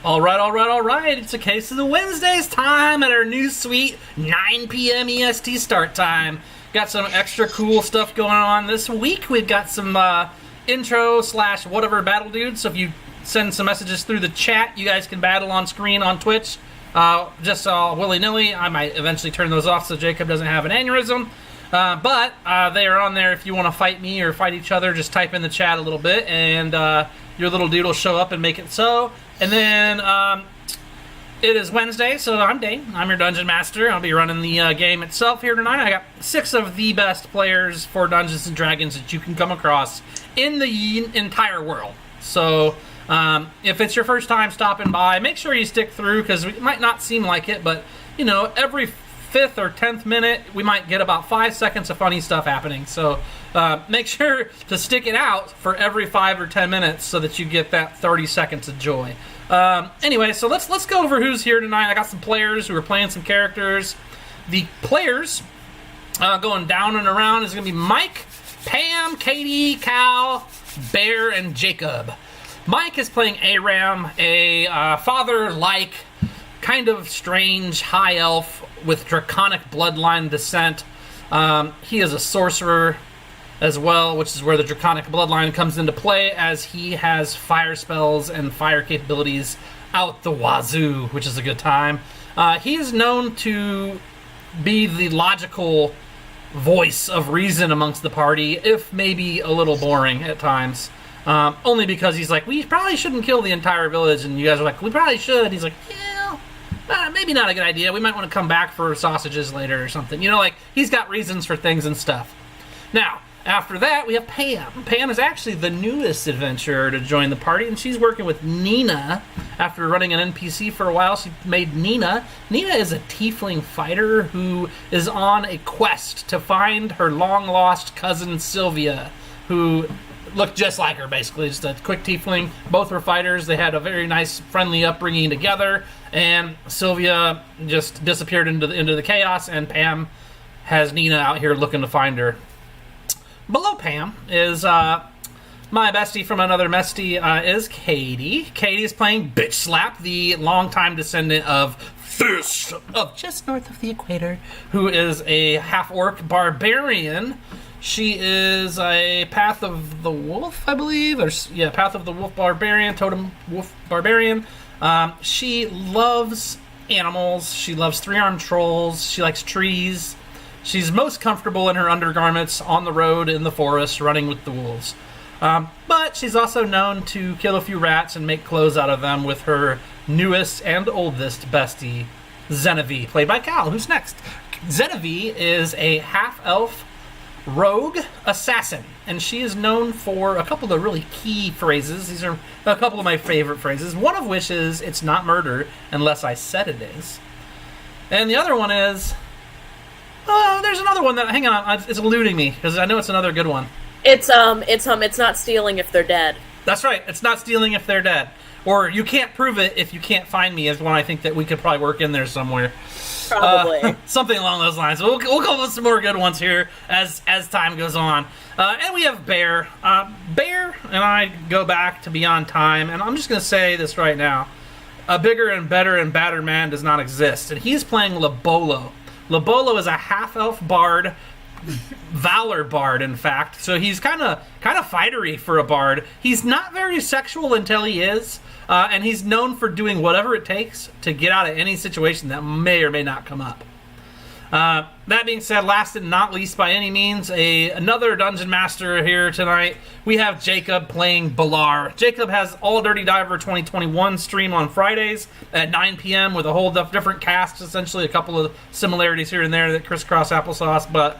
All right, all right, all right. It's a case of the Wednesdays time at our new sweet 9 p.m. EST start time. Got some extra cool stuff going on this week. We've got some intro / whatever battle dudes. So if you send some messages through the chat, you guys can battle on screen on Twitch. Just willy-nilly. I might eventually turn those off so Jacob doesn't have an aneurysm. But they are on there if you want to fight me or fight each other. Just type in the chat a little bit and your little dude will show up and make it so. And then it is Wednesday, so I'm Dane. I'm your Dungeon Master. I'll be running the game itself here tonight. I got 6 of the best players for Dungeons & Dragons that you can come across in the entire world. So if it's your first time stopping by, make sure you stick through because it might not seem like it, but you know, every 5th or 10th minute, we might get about 5 seconds of funny stuff happening. So make sure to stick it out for every 5 or 10 minutes so that you get that 30 seconds of joy. Anyway, so let's go over who's here tonight. I got some players who are playing some characters. The players going down and around is going to be Mike, Pam, Katie, Cal, Bear, and Jacob. Mike is playing Aram, a father-like, kind of strange high elf with draconic bloodline descent. He is a sorcerer as well, which is where the draconic bloodline comes into play, as he has fire spells and fire capabilities out the wazoo, which is a good time. He is known to be the logical voice of reason amongst the party, if maybe a little boring at times. Only because he's like, we probably shouldn't kill the entire village, and you guys are like, we probably should. He's like, yeah, maybe not a good idea. We might want to come back for sausages later or something. You know, like, he's got reasons for things and stuff. Now, after that, we have Pam. Pam is actually the newest adventurer to join the party, and she's working with Nina. After running an NPC for a while, she made Nina. Nina is a tiefling fighter who is on a quest to find her long-lost cousin Sylvia, who looked just like her, basically. Just a quick tiefling. Both were fighters. They had a very nice, friendly upbringing together, and Sylvia just disappeared into the chaos, and Pam has Nina out here looking to find her. Below Pam is my bestie from another bestie is Katie. Katie is playing Bitch Slap, the longtime descendant of Fist of just north of the equator, who is a half-orc barbarian. She is a Path of the Wolf, I believe. Path of the Wolf barbarian, Totem Wolf barbarian. She loves animals. She loves 3-armed trolls. She likes trees. She's most comfortable in her undergarments on the road, in the forest, running with the wolves. But she's also known to kill a few rats and make clothes out of them with her newest and oldest bestie, Zenevieve, played by Cal. Who's next? Zenevieve is a half-elf rogue assassin, and she is known for a couple of really key phrases. These are a couple of my favorite phrases, one of which is, "It's not murder unless I said it is." And the other one is... there's another one that, hang on, it's eluding me, because I know it's another good one. It's not stealing if they're dead. That's right, it's not stealing if they're dead. Or you can't prove it if you can't find me is one I think that we could probably work in there somewhere. Probably. Something along those lines. We'll come up with some more good ones here as time goes on. And we have Bear. Bear and I go back to Beyond Time, and I'm just going to say this right now. A bigger and better and badder man does not exist, and he's playing Labolo. Labolo is a half-elf bard, valor bard, in fact. So he's kind of fightery for a bard. He's not very sexual until he is, and he's known for doing whatever it takes to get out of any situation that may or may not come up. That being said, last and not least by any means, another Dungeon Master here tonight. We have Jacob playing Balar. Jacob has All Dirty Diver 2021 stream on Fridays at 9 p.m. with a whole different cast, essentially a couple of similarities here and there that crisscross applesauce, but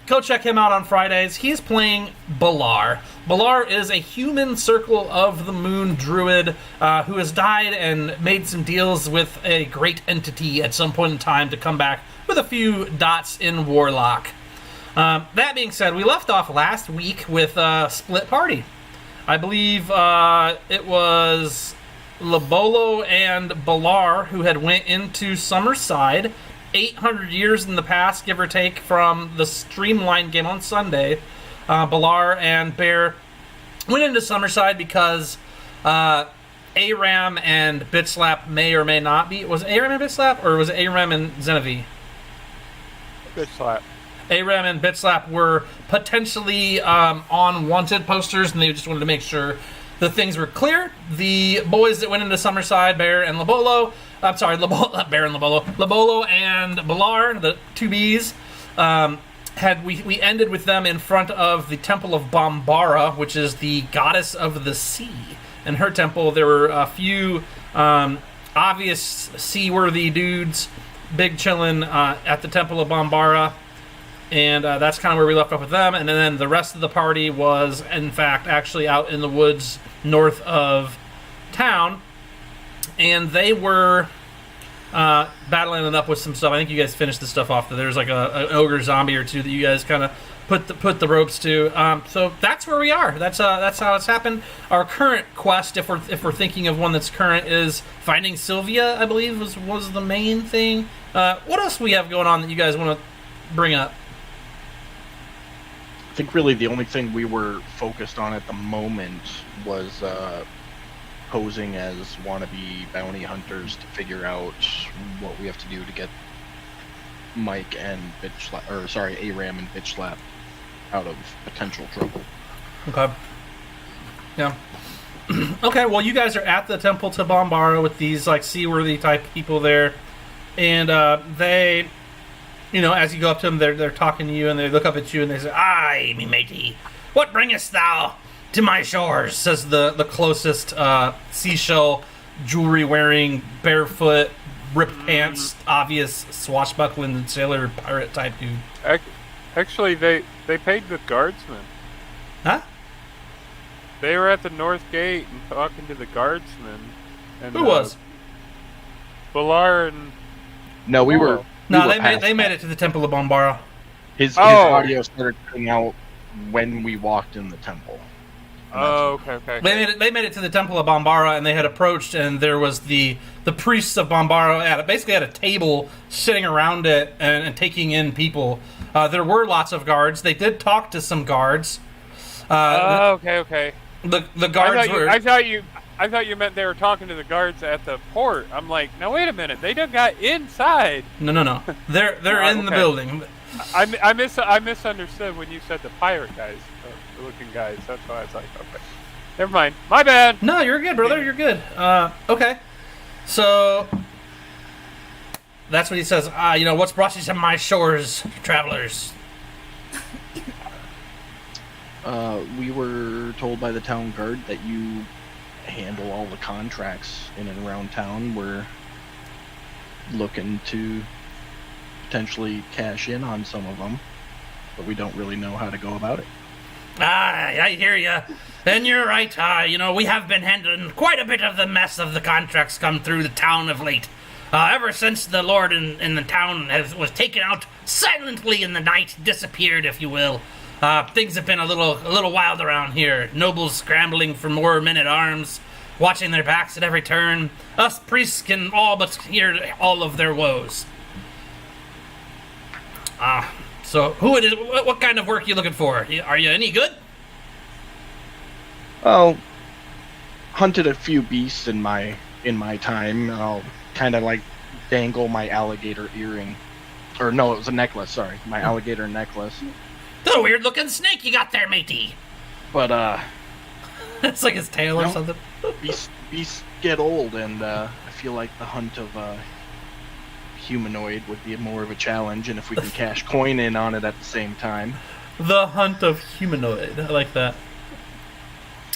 go check him out on Fridays. He's playing Balar. Balar is a human Circle of the Moon druid who has died and made some deals with a great entity at some point in time to come back with a few dots in Warlock. That being said, we left off last week with Split Party. I believe it was Labolo and Balar who had went into Summerside 800 years in the past, give or take, from the Streamlined game on Sunday. Balar and Bear went into Summerside because Aram and Bitslap may or may not be. Was it Aram and Bitslap, or was it Aram and Xenovi? Bitslap. Aram and Bitslap were potentially on wanted posters, and they just wanted to make sure the things were clear. The boys that went into Summerside, Bear and Labolo, I'm sorry, not Bear and Labolo, Labolo and Balar, the two Bs, we ended with them in front of the Temple of Bombara, which is the goddess of the sea. In her temple, there were a few obvious seaworthy dudes, big chillin' at the Temple of Bombara, and that's kind of where we left off with them. And then the rest of the party was, in fact, actually out in the woods north of town, and they were battling it up with some stuff. I think you guys finished the stuff off. There's like an ogre zombie or two that you guys kind of put the ropes to. So that's where we are. That's how it's happened. Our current quest, if we're thinking of one that's current, is finding Sylvia. I believe was the main thing. What else do we have going on that you guys want to bring up? I think really the only thing we were focused on at the moment was posing as wannabe bounty hunters to figure out what we have to do to get Mike and Aram and Bitchlap out of potential trouble. Okay. Yeah. Okay, well, you guys are at the Temple to Bombara with these, like, seaworthy type people there. And they, as you go up to them, they're talking to you, and they look up at you, and they say, "Aye, me matey, what bringest thou to my shores?" says the closest seashell jewelry-wearing, barefoot, ripped pants, obvious swashbuckling sailor pirate type dude. Actually, they paid the guardsmen. Huh? They were at the north gate and talking to the guardsmen. And, who was? Balar and... No, we were... No, they made it to the Temple of Bombara. His audio started coming out when we walked in the temple. Oh, okay. They made it to the Temple of Bombara, and they had approached, and there was the priests of Bombara basically at a table sitting around it and taking in people. There were lots of guards. They did talk to some guards. Okay. The guards I thought you meant they were talking to the guards at the port. I'm like, now wait a minute, they done got inside. No. They're in the building. I misunderstood when you said the pirate guys, the looking guys. That's why I was like, okay, never mind, my bad. No, you're good, brother. You're good. Okay, so that's what he says. What's brought you to my shores, travelers? We were told by the town guard that you handle all the contracts in and around town. We're looking to potentially cash in on some of them, but we don't really know how to go about it. I hear you. And you're right. We have been handling quite a bit of the mess of the contracts come through the town of late. Ever since the lord in the town was taken out silently in the night, disappeared, if you will. Things have been a little wild around here. Nobles scrambling for more men-at-arms, watching their backs at every turn. Us priests can all but hear all of their woes. So who it is? What kind of work are you looking for? Are you any good? Oh, hunted a few beasts in my time. I'll kind of like dangle my alligator earring, or no, it was a necklace. Sorry, my alligator necklace. That's a weird looking snake you got there, matey. But it's like his tail or something. Beasts get old, and I feel like the hunt of humanoid would be more of a challenge, and if we can cash coin in on it at the same time. The hunt of humanoid. I like that.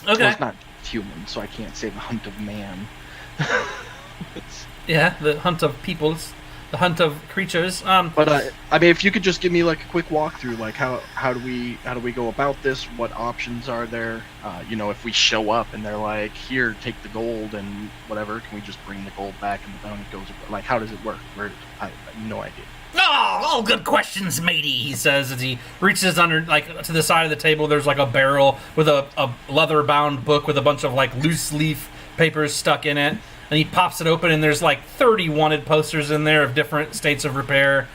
Okay. Well, it's not human, so I can't say the hunt of man. Yeah, the hunt of peoples. The hunt of creatures. But if you could just give me like a quick walkthrough, like how do we go about this? What options are there? If we show up and they're like, "Here, take the gold and whatever," can we just bring the gold back and the bounty goes? Like, how does it work? I have no idea. All good questions, matey, he says as he reaches under, like, to the side of the table. There's like a barrel with a leather-bound book with a bunch of like loose leaf papers stuck in it. And he pops it open, and there's like 30 wanted posters in there of different states of repair,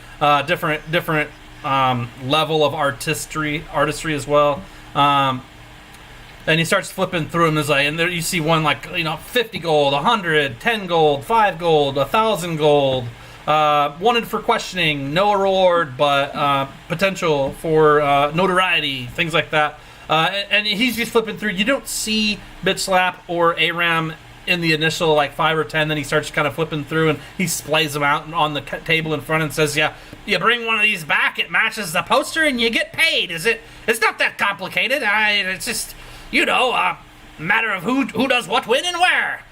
different level of artistry as well. And he starts flipping through them. And there you see one 50 gold, 100, 10 gold, 5 gold, 1,000 gold. Wanted for questioning, no reward, but potential for notoriety, things like that. And he's just flipping through. You don't see Bitch Slap or Aram in the initial 5 or 10. Then he starts kind of flipping through, and he splays them out on the table in front and says, "Yeah, you bring one of these back, it matches the poster, and you get paid. It's not that complicated. It's just a matter of who does what, when, and where."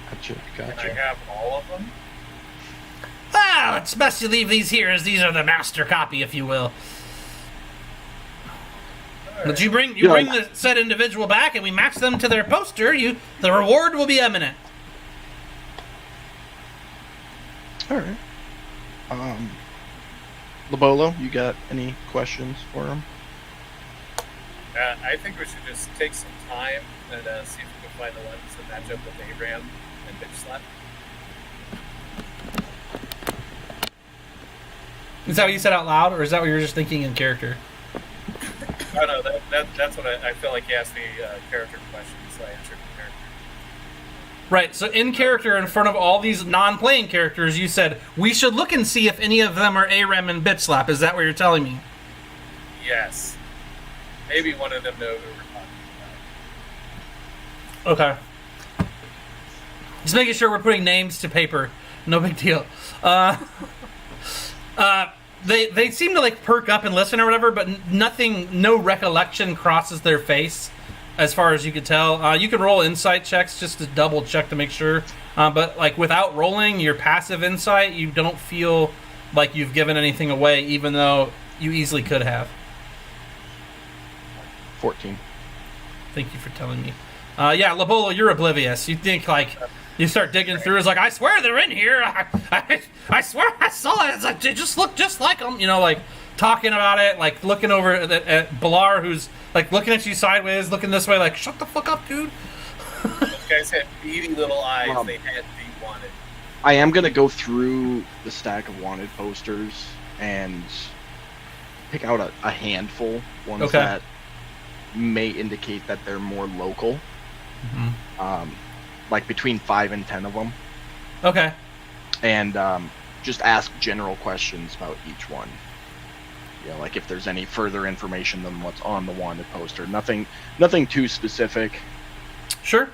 Gotcha. Can I have all of them? Well, it's best you leave these here, as these are the master copy, if you will. But you bring the said individual back, and we match them to their poster. The reward will be imminent. All right. Lobolo, you got any questions for him? I think we should just take some time and see if we can find the ones that match up with Aram and Bitch Slap. Is that what you said out loud, or is that what you were just thinking in character? Oh no, that's what I feel like you asked me character questions, so I answered in character. Right, so in character, in front of all these non-playing characters, you said, we should look and see if any of them are Aram and Bitch Slap. Is that what you're telling me? Yes. Maybe one of them know who we're talking about. Okay. Just making sure we're putting names to paper. No big deal. They seem to perk up and listen or whatever, but no recollection crosses their face, as far as you could tell. You can roll insight checks just to double check to make sure. But without rolling your passive insight, you don't feel like you've given anything away, even though you easily could have. 14. Thank you for telling me. Yeah, Lobolo, you're oblivious. You think you start digging through. It's I swear they're in here. I swear I saw it. It's they just look just like them. Talking about it, looking over at Balar, who's looking at you sideways, looking this way, shut the fuck up, dude. Those guys had beady little eyes. They had to be wanted. I am going to go through the stack of wanted posters and pick out a handful, ones that may indicate that they're more local. Mm-hmm. Between 5 and 10 of them. Okay. And just ask general questions about each one. If there's any further information than what's on the wanted poster. Nothing too specific. Sure.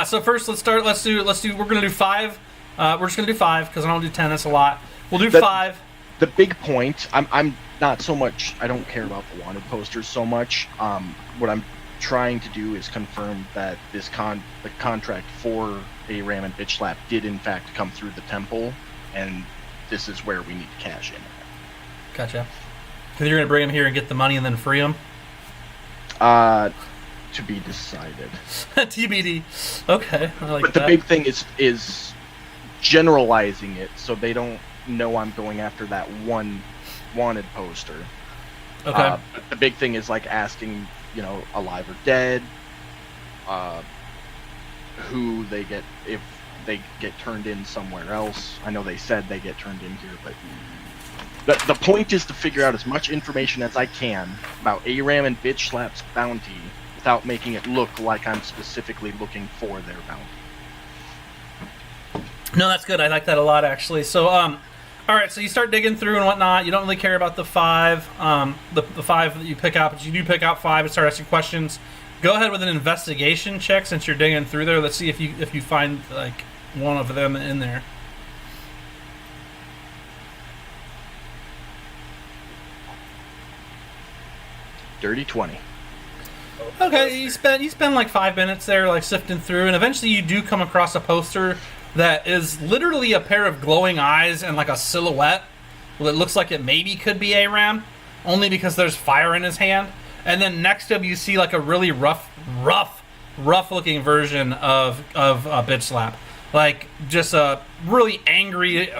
So first, let's do. We're gonna do 5. We're just gonna do 5 because I don't do 10. That's a lot. We'll do 5. The big point. I'm not so much. I don't care about the wanted posters so much. What I'm trying to do is confirm that the contract for Aram and Bitch Slap did in fact come through the temple, and this is where we need to cash in. Gotcha. Because you're gonna bring him here and get the money and then free him. To be decided. TBD. Okay. But the big thing is generalizing it so they don't know I'm going after that one wanted poster. Okay. The big thing is asking, alive or dead, who they get, if they get turned in somewhere else. I know they said they get turned in here, but the point is to figure out as much information as I can about Aram and Bitch Slap's bounty without making it look like I'm specifically looking for their bounty. No, that's good. I like that a lot, actually. So, all right, so you start digging through and whatnot. You don't really care about the 5, the 5 that you pick out, but you do pick out 5 and start asking questions. Go ahead with an investigation check since you're digging through there. Let's see if you find one of them in there. Dirty 20. Okay, you spend 5 minutes there sifting through, and eventually you do come across a poster that is literally a pair of glowing eyes and a silhouette. Well, it looks like it maybe could be Aram, only because there's fire in his hand. And then next to him you see a really rough looking version of Bitch Slap. Just a really angry,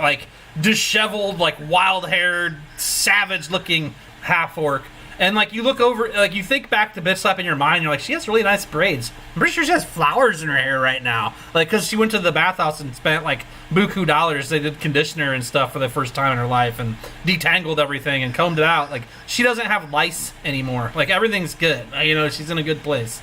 disheveled, wild haired, savage looking half orc. And like you look over, like you think back to Bitch Slap in your mind, you're like, she has really nice braids. I'm pretty sure she has flowers in her hair right now, like because she went to the bathhouse and spent like buku dollars. They did conditioner and stuff for the first time in her life and detangled everything and combed it out. Like she doesn't have lice anymore. Like everything's good. You know, she's in a good place.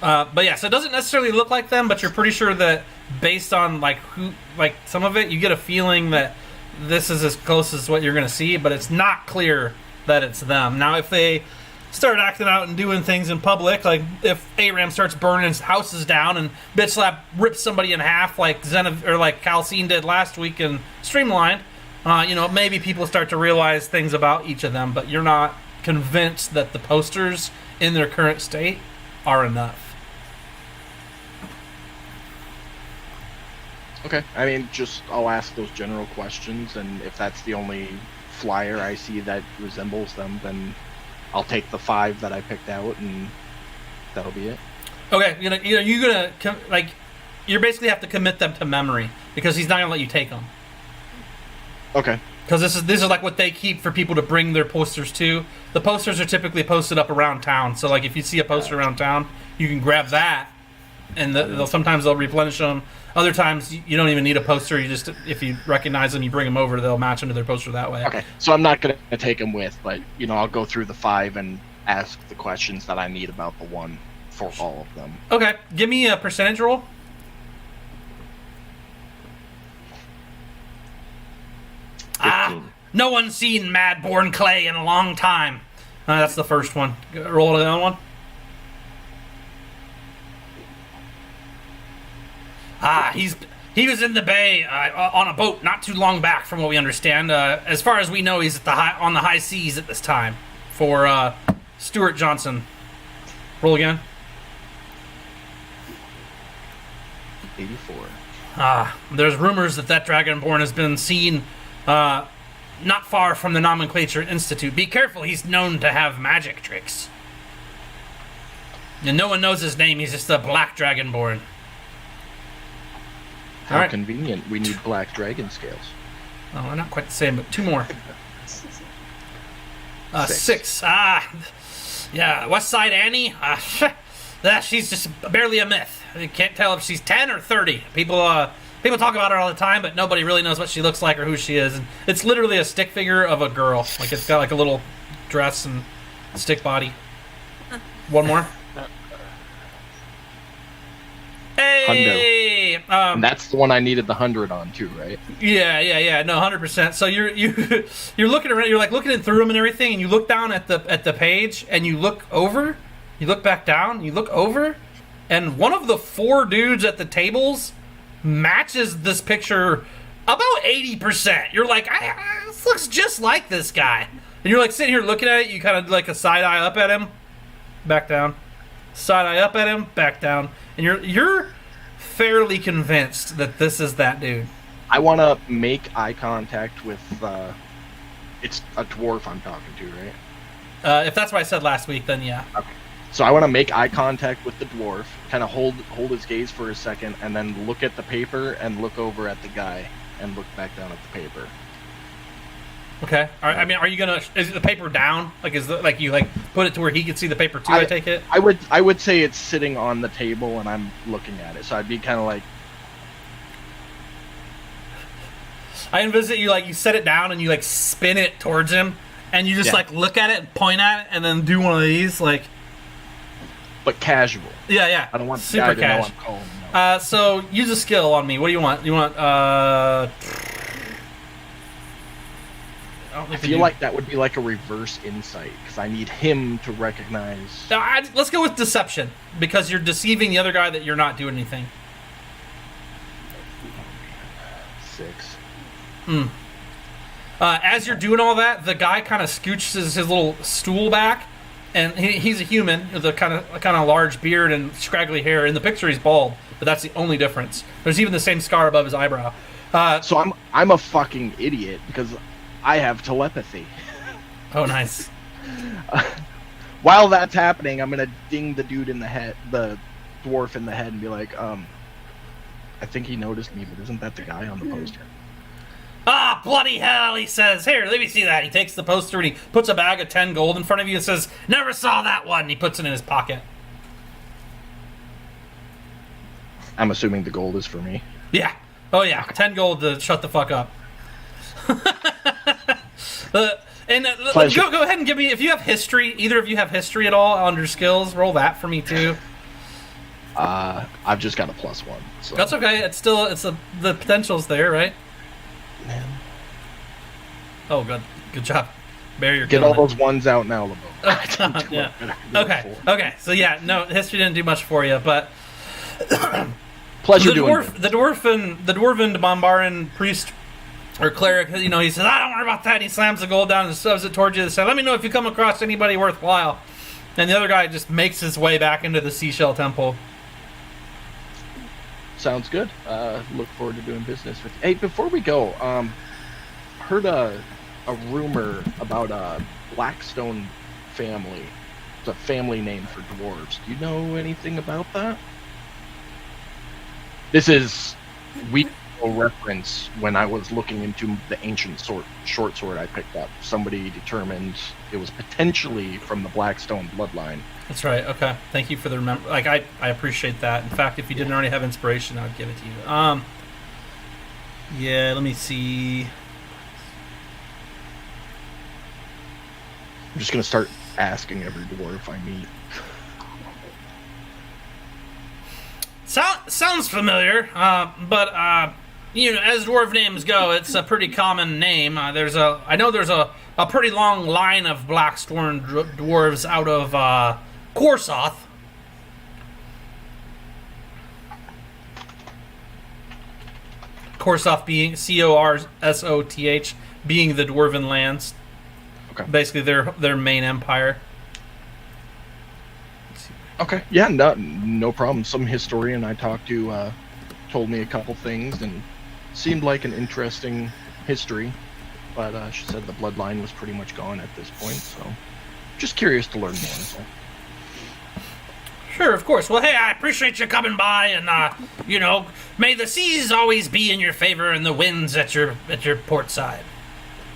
But yeah, so it doesn't necessarily look like them, but you're pretty sure that based on like who, like some of it, you get a feeling that this is as close as what you're going to see, but it's not clear that it's them. Now, if they start acting out and doing things in public, like if Aram starts burning his houses down and Bitch Slap rips somebody in half like or like Calcine did last week in Streamlined, you know, maybe people start to realize things about each of them, but you're not convinced that the posters in their current state are enough. Okay. I mean, just I'll ask those general questions, and if that's the only flyer I see that resembles them, then I'll take the 5 that I picked out, and that'll be it. Okay, you're gonna like, you basically have to commit them to memory because he's not gonna let you take them. Okay. Because this is like what they keep for people to bring their posters to. The posters are typically posted up around town, so like if you see a poster around town, you can grab that, and sometimes they'll replenish them. Other times, you don't even need a poster. You just, if you recognize them, you bring them over. They'll match them to their poster that way. Okay, so I'm not going to take them with, but, you know, I'll go through the 5 and ask the questions that I need about the one for all of them. Okay, give me a percentage roll. No one's seen Madborn Clay in a long time. That's the first one. Roll the other one. He was in the bay on a boat not too long back, from what we understand. As far as we know, he's on the high seas at this time. For Stuart Johnson. Roll again. 84. There's rumors that Dragonborn has been seen not far from the Nomenclature Institute. Be careful, he's known to have magic tricks. And no one knows his name, he's just a black Dragonborn. How convenient. We need black dragon scales. Oh, they're not quite the same, but 2 more. 6. Yeah, West Side Annie. She's just barely a myth. You can't tell if she's 10 or 30. People talk about her all the time, but nobody really knows what she looks like or who she is. And it's literally a stick figure of a girl. Like it's got like a little dress and stick body. One more. Hey! And that's the one I needed the 100 on too, right? Yeah. No, 100%. So you're looking around. You're like looking through them and everything, and you look down at the page, and you look over. You look back down. You look over, and one of the 4 dudes at the tables matches this picture about 80%. You're like, this looks just like this guy. And you're like sitting here looking at it. You kind of like a side eye up at him, back down. Side eye up at him, back down. And you're fairly convinced that this is that dude. I want to make eye contact with, it's a dwarf I'm talking to, right? If that's what I said last week, then yeah. Okay. So I want to make eye contact with the dwarf, kind of hold his gaze for a second, and then look at the paper and look over at the guy and look back down at the paper. Okay. I mean, are you gonna? Is the paper down? Like, you put it to where he can see the paper too? I take it. I would say it's sitting on the table and I'm looking at it. So I'd be kind of like. I envision you set it down and you spin it towards him and you just look at it and point at it and then do one of these But casual. Yeah. I don't want super the guy to know I'm calling him out. So use a skill on me. What do you want? You want I feel like that would be like a reverse insight, because I need him to recognize... let's go with deception, because you're deceiving the other guy that you're not doing anything. 6. As you're doing all that, the guy kind of scooches his little stool back, and he's a human with a kind of large beard and scraggly hair. In the picture, he's bald, but that's the only difference. There's even the same scar above his eyebrow. So I'm a fucking idiot, because I have telepathy. Oh, nice. While that's happening, I'm gonna ding the dude in the head, the dwarf in the head, and be like, I think he noticed me, but isn't that the guy on the poster? bloody hell, he says. Here, let me see that. He takes the poster and he puts a bag of 10 gold in front of you and says, never saw that one. He puts it in his pocket. I'm assuming the gold is for me. Yeah. Oh, yeah. 10 gold to shut the fuck up. Go ahead and give me, if you have history, either of you have history at all under skills, roll that for me too. I've just got a +1. So. That's okay. It's still, the potential's there, right? Man. Oh, good job. Bear, you're Get all killing those ones out now, LeBeau. Yeah. Okay. So yeah, no, history didn't do much for you, but Pleasure the doing dwarven Bombaran priest or cleric, he says, I don't worry about that. He slams the gold down and shoves it towards you and says, let me know if you come across anybody worthwhile. And the other guy just makes his way back into the Seashell Temple. Sounds good. Look forward to doing business with you. Hey, before we go, heard a rumor about a Blackstone family. It's a family name for dwarves. Do you know anything about that? This is reference when I was looking into the ancient short sword I picked up. Somebody determined it was potentially from the Blackstone bloodline. That's right. Okay. Thank you for the remember. Like I appreciate that. In fact, if you didn't already have inspiration, I'd give it to you. Yeah. Let me see. I'm just gonna start asking every dwarf I meet. Sounds familiar, but as dwarf names go, it's a pretty common name. I know there's a pretty long line of Blackstone dwarves out of Corsoth. Corsoth being Corsoth, being the Dwarven lands. Okay. Basically, their main empire. Okay. Yeah. No problem. Some historian I talked to told me a couple things and seemed like an interesting history, but she said the bloodline was pretty much gone at this point. So, just curious to learn more. So. Sure, of course. Well, hey, I appreciate you coming by, and may the seas always be in your favor and the winds at your port side.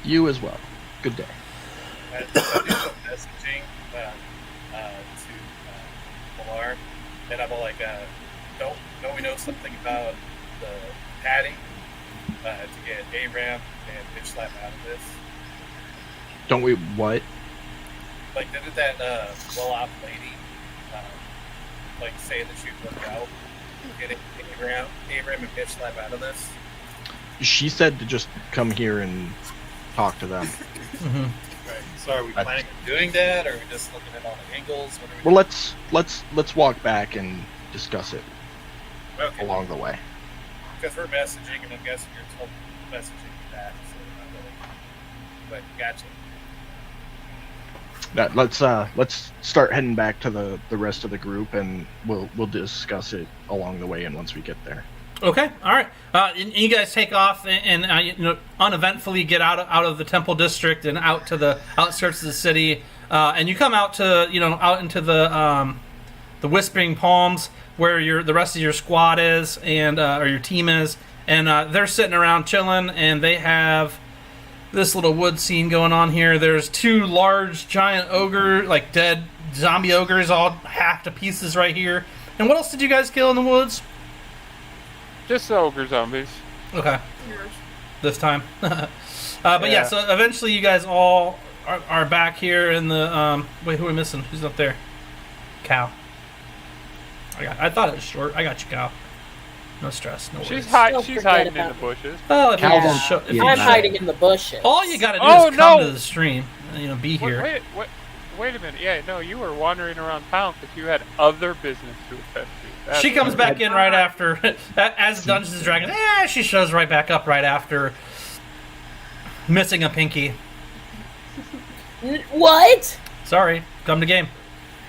You as well. Good day. I do some messaging to Malar, and I'm all like, don't we know something about the padding to get ARAM and bitch slap out of this? Don't we what? Like, didn't that well-off lady say that she'd work out getting ARAM and bitch slap out of this? She said to just come here and talk to them. Mm-hmm. Right. So are we planning on doing that, or are we just looking at all the angles? What are we Well, let's walk back and discuss it okay. along the way. Because we're messaging, and I'm guessing you're told messaging back, so not really. But gotcha. Let's start heading back to the rest of the group, and we'll discuss it along the way and once we get there. Okay, all right. And you guys take off and uneventfully get out of the temple district and out to the outskirts of the city, and you come out to out into the Whispering Palms where the rest of your squad is and or your team is, and they're sitting around chilling, and they have this little wood scene going on here. There's two large giant dead zombie ogres all hacked to pieces right here. And what else did you guys kill in the woods? Just the ogre zombies. Okay. This time. But yeah, so eventually you guys all are back here in the wait, who are we missing? Who's up there? Cow. I thought it was short. I got you, Cow. No stress, no worries. She's Don't hiding forget in the about me. bushes. Oh, if you Cow just don't- if you I'm just- hiding in the bushes. All you gotta do Oh, is come no! to the stream. Be here. Wait a minute. Yeah, no, you were wandering around town because you had other business to attend to. That's She comes right. back in right after, as Dungeons and Dragons. She shows right back up right after missing a pinky. What? Sorry, come to game.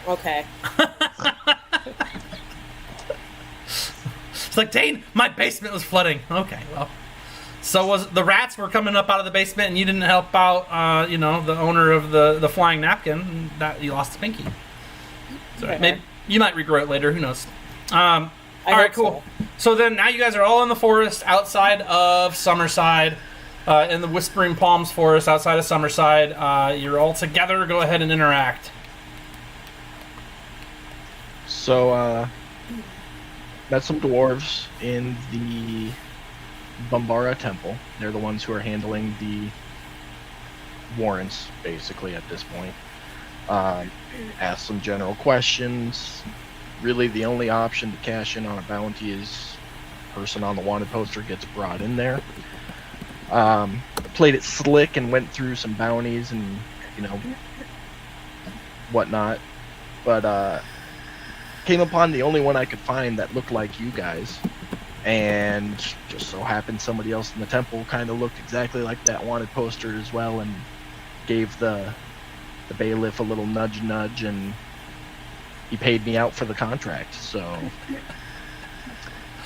Okay. It's like, Dane, my basement was flooding. Okay, well. So was the rats were coming up out of the basement, and you didn't help out, the owner of the flying napkin. And that you lost the pinky. So Okay. maybe you might regret it later. Who knows? All I right, hope cool. So then now you guys are all in the forest outside of Summerside. in the Whispering Palms Forest outside of Summerside. You're all together. Go ahead and interact. So, met some dwarves in the Bambara Temple. They're the ones who are handling the warrants, basically, at this point. Asked some general questions. Really, the only option to cash in on a bounty is person on the wanted poster gets brought in there. Played it slick and went through some bounties and, whatnot. But, came upon the only one I could find that looked like you guys. And just so happened somebody else in the temple kind of looked exactly like that wanted poster as well, and gave the bailiff a little nudge, and he paid me out for the contract. So,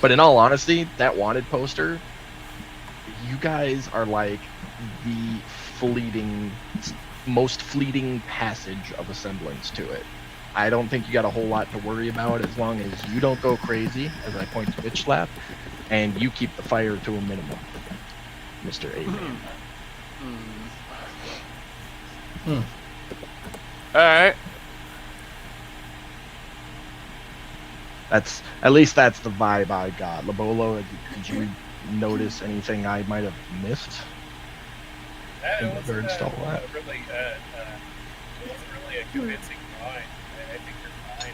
but in all honesty, that wanted poster, you guys are like the most fleeting passage of a semblance to it. I don't think you got a whole lot to worry about as long as you don't go crazy, as I point to Bitch Slap, and you keep the fire to a minimum, Mr. A. Alright. At least that's the vibe I got. Labolo, did you notice anything I might have missed? It In regards to all that? it wasn't really a convincing drawing. I think you're fine.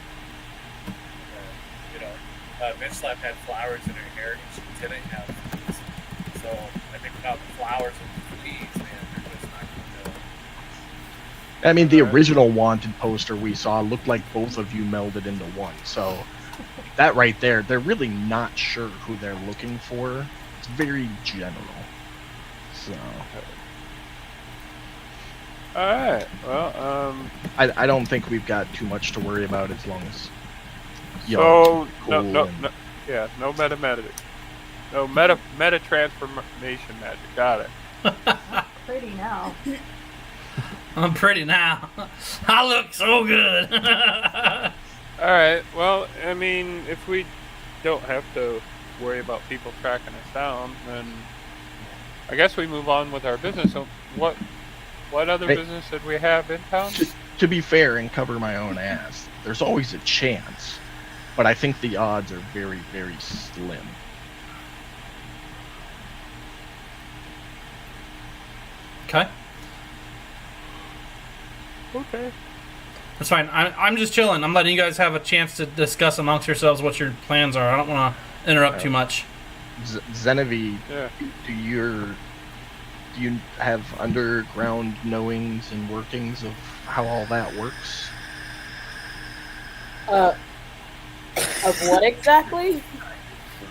Bitch Slap had flowers in her hair, and she didn't have fleas. So I think without the flowers and the fleas, man, they're just not going to. I mean, the original wanted poster we saw looked like both of you melded into one. So that right there, they're really not sure who they're looking for. It's very general. So Alright. Well, I don't think we've got too much to worry about as long as so cool no, and- no meta magic. No meta transformation magic. Got it. Pretty now. I'm pretty now. I look so good. Alright, well, I mean, if we don't have to worry about people tracking us down, then I guess we move on with our business. So what other Hey. business did we have in town? to be fair and cover my own ass, there's always a chance, but I think the odds are very, very slim. Okay. Okay. That's fine. I'm just chilling. I'm letting you guys have a chance to discuss amongst yourselves what your plans are. I don't want to interrupt too much. Zenevieve, Yeah. do you have underground knowings and workings of how all that works? Of what exactly?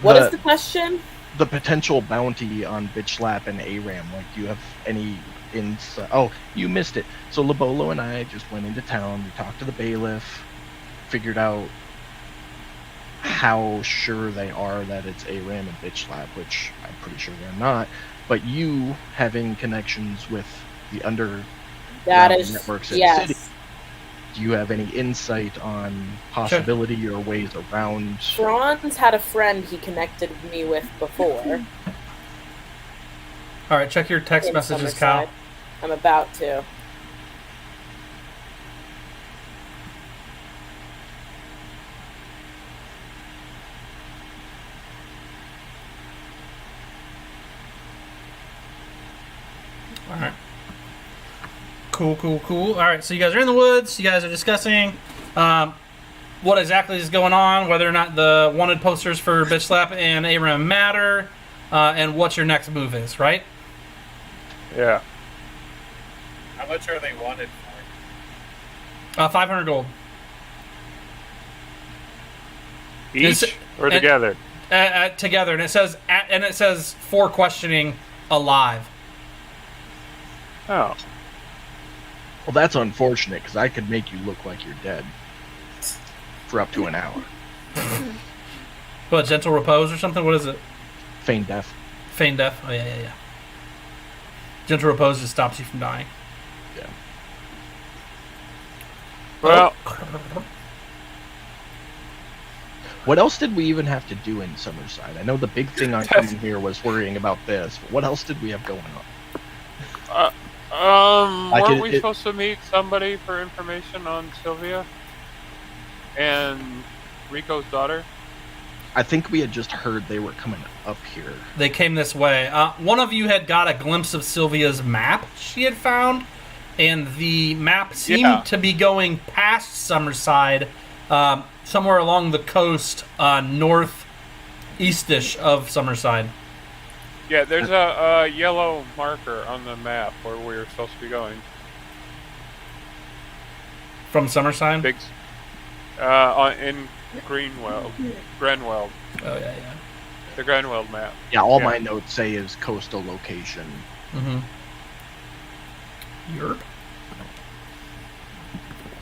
What is The- the question? The potential bounty on Bitch Slap and Aram, like, do you have any insight? Oh, you missed it. So Labolo and I just went into town, we talked to the bailiff, figured out how sure they are that it's Aram and Bitch Slap, which I'm pretty sure they're not. But you having connections with the That is networks in the yes. city, do you have any insight on possibility or ways around? Franz had a friend he connected me with before. All right, check your text in messages, Summerside. Cal. I'm about to. All right. Cool. All right, so you guys are in the woods. You guys are discussing what exactly is going on, whether or not the wanted posters for Bitch Slap and Aram matter, and what your next move is, right? Yeah. How much are they wanted for? 500 gold. Each It's- or and- together? Together, and it says for questioning alive. Oh. Well, that's unfortunate because I could make you look like you're dead for up to an hour. What, gentle repose or something? What is it? Feign death. Feign death? Oh, yeah. Gentle repose just stops you from dying. Yeah. Well, What else did we even have to do in Summerside? I know the big thing on coming here was worrying about this, but what else did we have going on? Weren't we supposed to meet somebody for information on Sylvia and Rico's daughter? I think we had just heard they were coming up here. They came this way. One of you had got a glimpse of Sylvia's map she had found, and the map seemed to be going past Summerside, somewhere along the coast, northeastish of Summerside. Yeah, there's a yellow marker on the map where we were supposed to be going. From Summerside? Big, in Grenweld. Oh, yeah. The Grenweld map. Yeah, all my notes say is coastal location. Mm-hmm. Europe?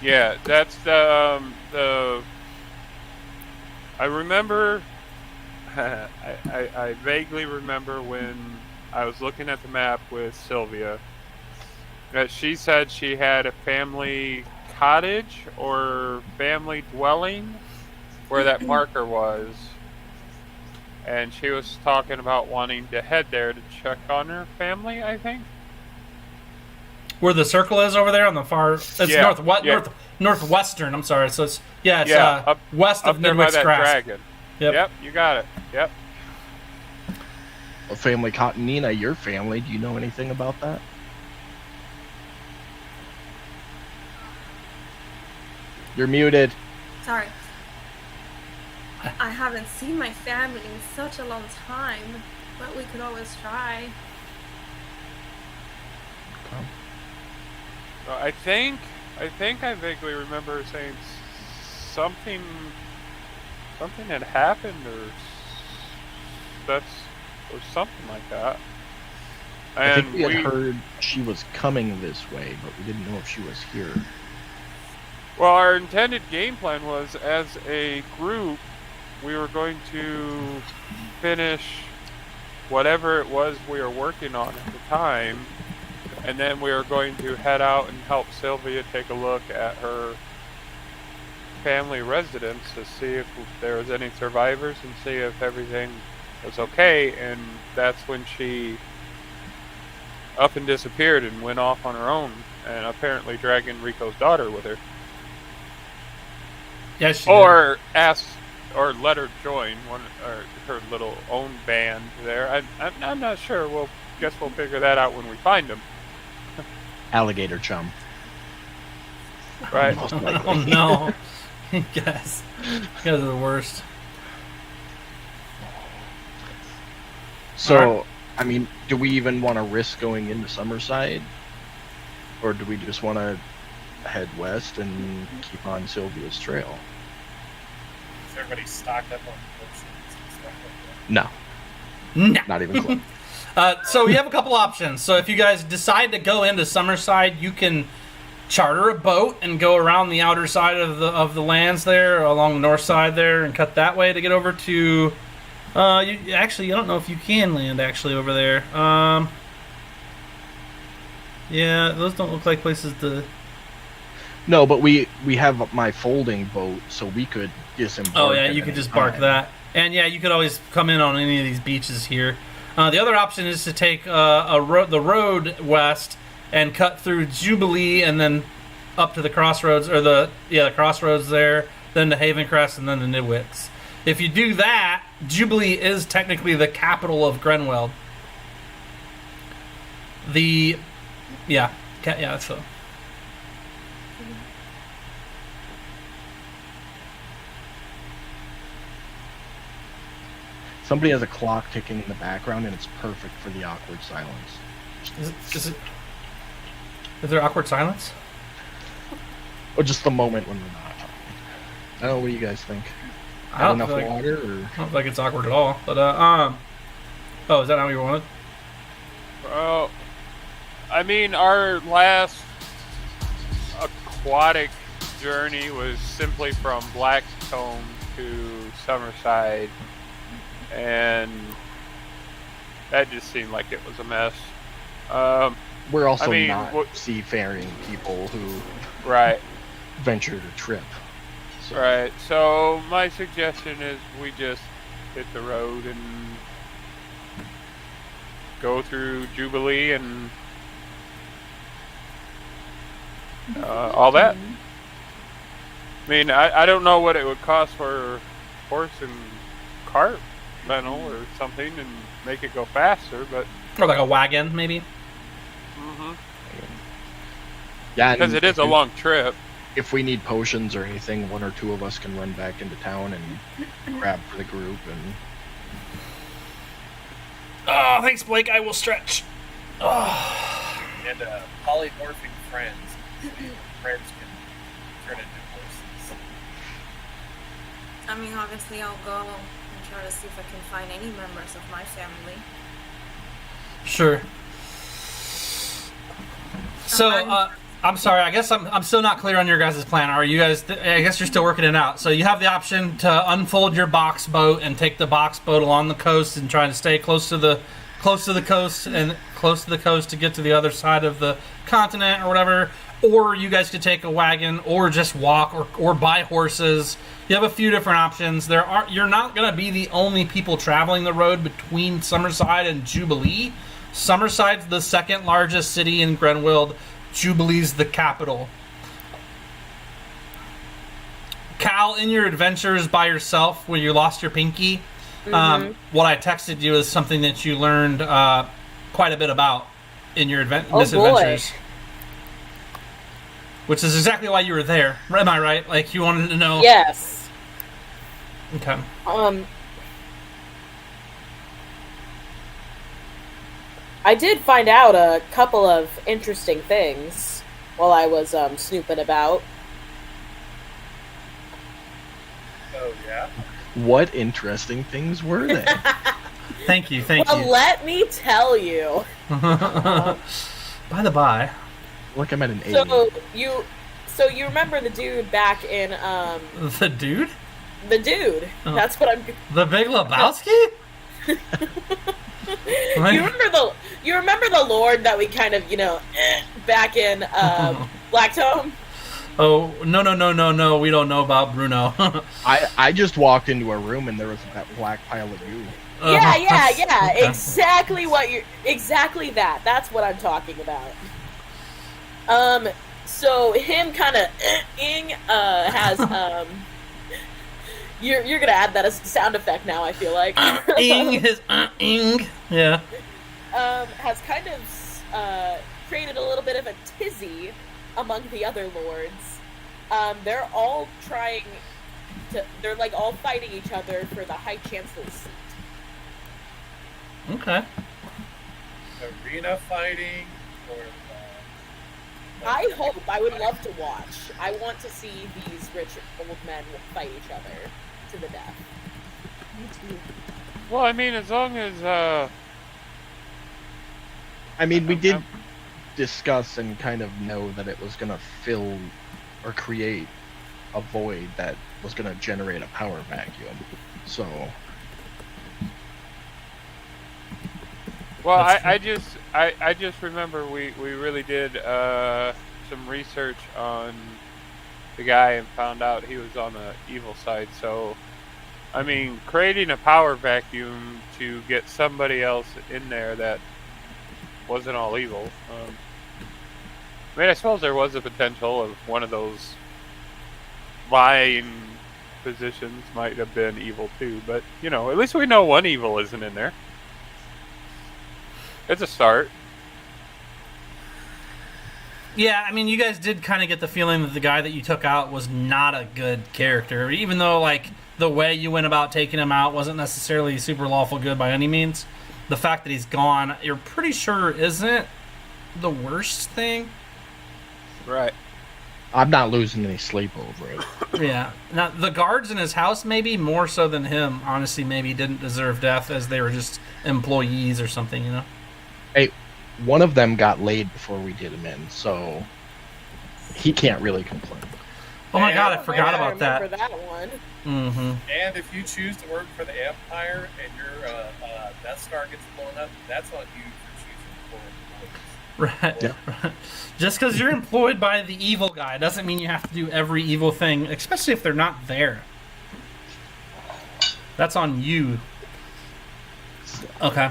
Yeah, that's the I remember I vaguely remember when I was looking at the map with Sylvia that she said she had a family cottage or family dwelling where that marker was, and she was talking about wanting to head there to check on her family, I think. Where the circle is over there on the far... It's northwestern, I'm sorry. So it's up west of there by Midwich that Grass. dragon. Yep, you got it. Yep. A family Cottonina, your family, do you know anything about that? You're muted. Sorry. I haven't seen my family in such a long time, but we could always try. I think I vaguely remember saying something had happened or something like that. And I think we had heard she was coming this way, but we didn't know if she was here. Well, our intended game plan was, as a group, we were going to finish whatever it was we were working on at the time, and then we were going to head out and help Sylvia take a look at her family residence to see if there was any survivors and see if everything was okay. And that's when she up and disappeared and went off on her own, and apparently dragging Rico's daughter with her. Yes, or asked, or let her join one or her little own band there. I'm not sure. Guess we'll figure that out when we find them. Alligator chum. Right. Oh no. You guys are the worst. So, I mean, do we even want to risk going into Summerside? Or do we just want to head west and keep on Sylvia's trail? Is everybody stocked up on potions and stuff like that? No. Not even close. So we have a couple options. So if you guys decide to go into Summerside, you can charter a boat and go around the outer side of the lands there, along the north side there, and cut that way to get over to... I don't know if you can land actually over there. Yeah, those don't look like places to... No, but we have my folding boat, so we could disembark. Oh yeah, you could just bark that. And yeah, you could always come in on any of these beaches here. The other option is to take the road west and cut through Jubilee and then up to the crossroads, or the crossroads there, then to Havencrest and then to Nidwicks. If you do that, Jubilee is technically the capital of Grenweld. So. Somebody has a clock ticking in the background, and it's perfect for the awkward silence. Is there awkward silence? Or just the moment when we're not talking. I don't know, what do you guys think? Have enough water, or? I don't feel like it's awkward at all. But oh, is that how you want it? Well, I mean, our last aquatic journey was simply from Blackstone to Summerside, and that just seemed like it was a mess. We're also not seafaring people who ventured a trip. So, Right. So my suggestion is we just hit the road and go through Jubilee and all that. I mean, I don't know what it would cost for horse and cart rental or something and make it go faster, but Or like a wagon, maybe. yeah, because and it is a long trip. if we need potions or anything, one or two of us can run back into town and grab for the group. And Oh, thanks, Blake. I will stretch. Oh. And polymorphic friends. Friends can turn into horses. I mean, obviously, I'll go and try to see if I can find any members of my family. Sure. So, I'm sorry. I guess I'm still not clear on your guys' plan. Are you guys? I guess you're still working it out. So you have the option to unfold your box boat and take the box boat along the coast and try to stay close to the coast and close to the coast to get to the other side of the continent or whatever. Or you guys could take a wagon or just walk or buy horses. You have a few different options. You're not going to be the only people traveling the road between Summerside and Jubilee. Summerside's the second largest city in Grenwild. Jubilee's the capital. Cal, in your adventures by yourself where you lost your pinky, what I texted you is something that you learned quite a bit about in your misadventures. Which is exactly why you were there. Am I right? Like, you wanted to know... Yes. Okay. I did find out a couple of interesting things while I was snooping about. Oh, yeah? what interesting things were they? Thank you. Well, let me tell you. By the by. Look, I'm at an 80. So you remember the dude back in The dude? The dude. Oh. That's what I'm. The Big Lebowski? You remember the Lord that we kind of back in Blacktome? Oh no! We don't know about Bruno. I just walked into a room and there was that black pile of goo. Yeah. Exactly exactly that. That's what I'm talking about. So him kind of has You're gonna add that as a sound effect now. I feel like ing. Yeah. Has kind of created a little bit of a tizzy among the other lords. They're all trying to. They're like all fighting each other for the High Chancellor's seat. Okay. Arena fighting, or I would love to watch. I want to see these rich old men fight each other to the death. Me too. Well, I mean, as long as I mean, we did discuss and kind of know that it was going to fill or create a void that was going to generate a power vacuum. So, well, I just remember we really did some research on the guy and found out he was on the evil side. So, I mean, creating a power vacuum to get somebody else in there that wasn't all evil. I mean, I suppose there was a potential of one of those vying positions might have been evil too, but at least we know one evil isn't in there. It's a start. Yeah, I mean, you guys did kind of get the feeling that the guy that you took out was not a good character, even though, like, the way you went about taking him out wasn't necessarily super lawful good by any means. The fact that he's gone, you're pretty sure isn't the worst thing. Right. I'm not losing any sleep over it. Yeah. Now, the guards in his house, maybe more so than him, honestly, maybe didn't deserve death as they were just employees or something, Hey, one of them got laid before we did him in, so he can't really complain. Oh my god, I forgot about I remember that. that one. Mm-hmm. And if you choose to work for the Empire and your Death Star gets blown up, that's on you for choosing to pull in Right. Yeah. Just because you're employed by the evil guy doesn't mean you have to do every evil thing, especially if they're not there. That's on you. Okay.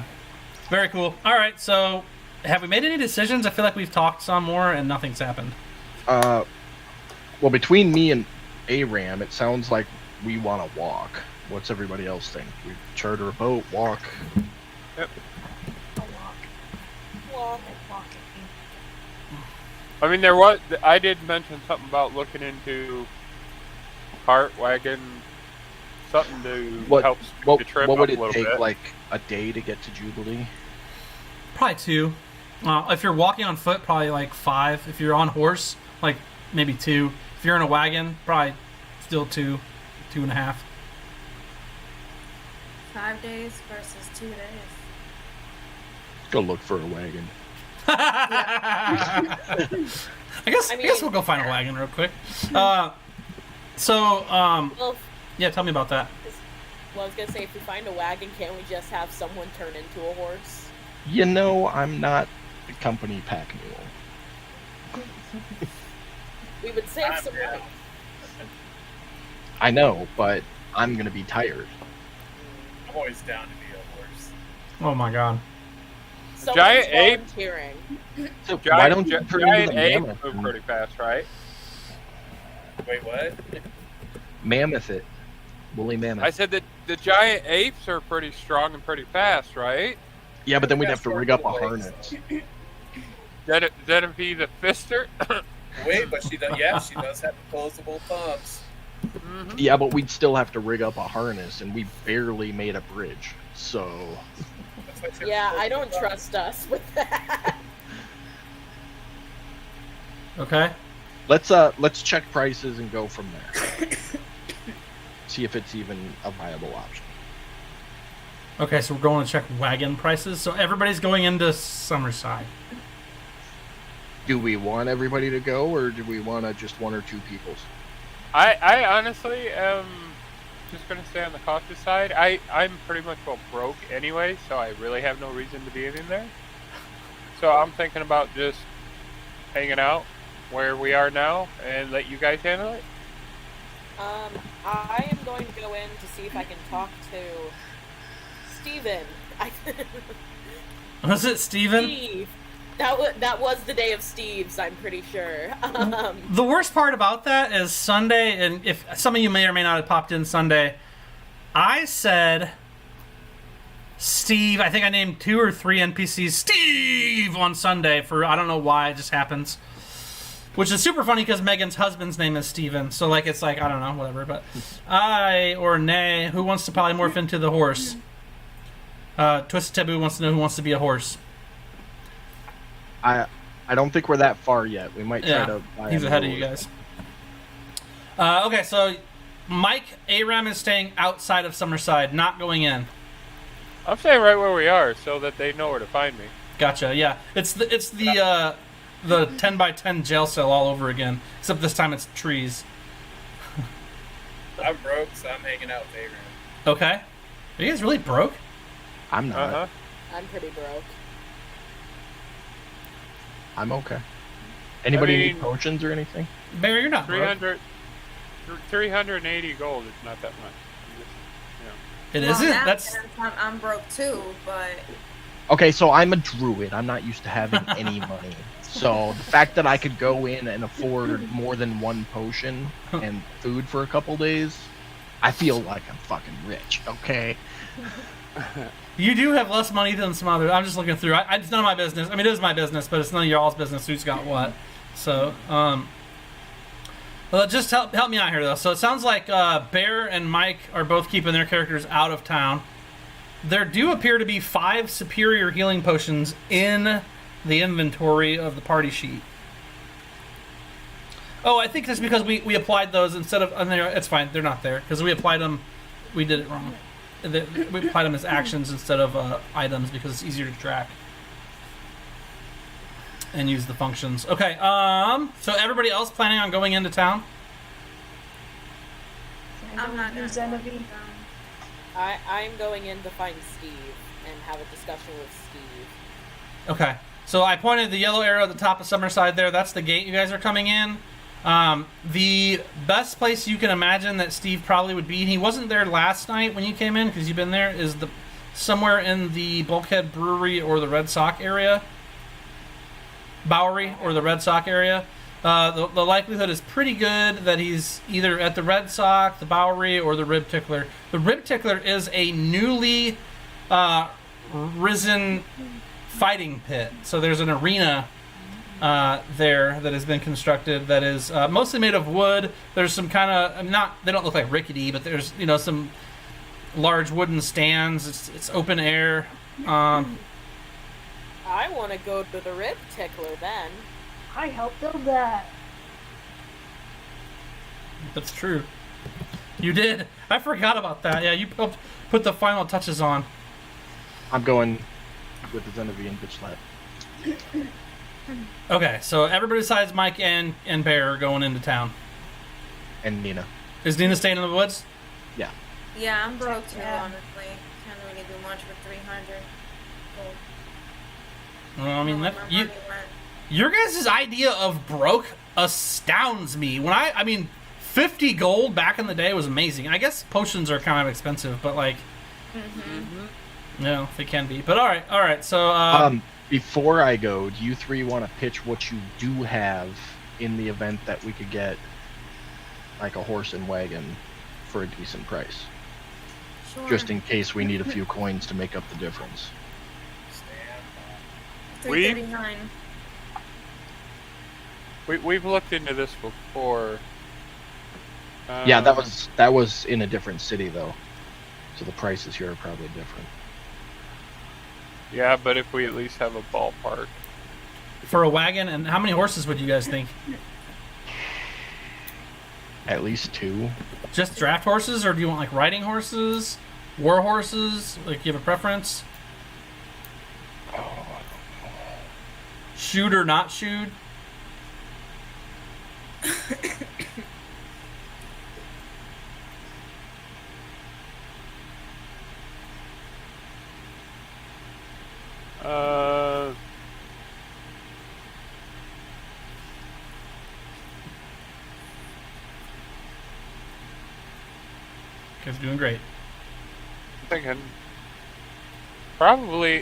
Very cool. All right, so have we made any decisions? I feel like we've talked some more and nothing's happened. Well, between me and Aram, it sounds like we want to walk. What's everybody else think? We charter a boat, walk. Yep. Well, I mean, I did mention something about looking into cart, wagon, something to help speed the trip what would up it a little take, bit. like a day to get to Jubilee? Probably 2. If you're walking on foot, probably like 5. If you're on horse, like maybe 2. If you're in a wagon, probably still 2, 2.5. 5 days versus 2 days. Go look for a wagon. I guess we'll go find a wagon real quick. well, Yeah, tell me about that. I was gonna say, if we find a wagon, can't we just have someone turn into a horse? You know, I'm not the company pack mule. We would save I'm some down. money. I know, but I'm gonna be tired. I'm always down to be a horse. Oh my god. Someone's giant ape? volunteering. So why don't you turn into giant the ape mammoth? move pretty fast, right? Wait, what? Mammoth it. Woolly mammoth. I said that the giant apes are pretty strong and pretty fast, right? Yeah, but then we'd have to That's rig up a what it harness. That'd be the fister. Wait, but she does have opposable thumbs. Mhm. Yeah, but we'd still have to rig up a harness, and we barely made a bridge. So That's why she has Yeah, I don't opposable trust us with that. Okay. let's check prices and go from there. See if it's even a viable option. Okay, so we're going to check wagon prices. So everybody's going into Summerside. Do we want everybody to go, or do we want to just 1 or 2 peoples? I honestly am just gonna stay on the cautious side. I'm pretty much broke anyway, so I really have no reason to be in there. So I'm thinking about just hanging out where we are now and let you guys handle it. I am going to go in to see if I can talk to Steven. Was it Steven? Steve. That was the day of Steve's, I'm pretty sure. The worst part about that is Sunday, and if some of you may or may not have popped in Sunday, I said Steve. I think I named 2 or 3 NPCs Steve on Sunday for I don't know why, it just happens. Which is super funny because Megan's husband's name is Steven. So it's like, I don't know, whatever. But I or nay, who wants to polymorph into the horse? Twisted Taboo wants to know who wants to be a horse. I don't think we're that far yet. We might try to buy he's a ahead of mule. you guys. Okay, so Mike Aram is staying outside of Summerside, not going in. I'm staying right where we are so that they know where to find me. Gotcha. Yeah, it's the 10x10 jail cell all over again, except this time it's trees. I'm broke, so I'm hanging out with Aram. Okay, are you guys really broke? I'm not. Uh-huh. I'm pretty broke. I'm okay. Anybody I need mean- potions or anything? Barry, you're not broke. 380 gold is not that much. It Well, isn't. now That's I'm broke too, but Okay, so I'm a druid. I'm not used to having any money. So the fact that I could go in and afford more than 1 potion and food for a couple days, I feel like I'm fucking rich. Okay. you do have less money than some others. I'm just looking through. It's none of my business. I mean, it is my business, but it's none of y'all's business who's got what. So, well, just help me out here though. So it sounds like Bear and Mike are both keeping their characters out of town. There do appear to be 5 superior healing potions in the inventory of the party sheet. Oh, I think that's because we applied those instead of. It's fine. They're not there because we applied them. We did it wrong. We applied them as actions instead of items because it's easier to track and use the functions. Okay. So everybody else planning on going into town? I'm not gonna Genevieve. I'm going in to find Steve and have a discussion with Steve. Okay. So I pointed the yellow arrow at the top of Summerside there. That's the gate you guys are coming in. The best place you can imagine that Steve probably would be, and he wasn't there last night when you came in because you've been there, is somewhere in the Bulkhead Brewery or the Red Sock area. Bowery or the Red Sock area. The likelihood is pretty good that he's either at the Red Sock, the Bowery, or the Rib Tickler. The Rib Tickler is a newly risen fighting pit. So there's an arena there that has been constructed that is mostly made of wood. There's some kind of they don't look like rickety, but there's some large wooden stands. It's open air. I want to go to the Rib Tickler then. I helped build that. That's true. You did. I forgot about that. Yeah, you put the final touches on. I'm going with the Xenovian bitch slap. Okay, so everybody besides Mike and Bear are going into town. And Nina. Is Nina staying in the woods? Yeah. Yeah, I'm broke too, honestly. Can't really do much with 300 gold. Well, I mean, My money went. your guys' idea of broke astounds me. When I mean, 50 gold back in the day was amazing. I guess potions are kind of expensive, but like, no, they can be. But all right. So, before I go, do you three want to pitch what you do have in the event that we could get like a horse and wagon for a decent price? Sure. Just in case we need a few coins to make up the difference. Stand 339. We've looked into this before. Yeah, that was in a different city though, so the prices here are probably different. Yeah, but if we at least have a ballpark. for a wagon, and how many horses would you guys think? At least 2. Just draft horses, or do you want like riding horses, war horses? Like, you have a preference? Shoot or not shoot? Guys are doing great. I'm thinking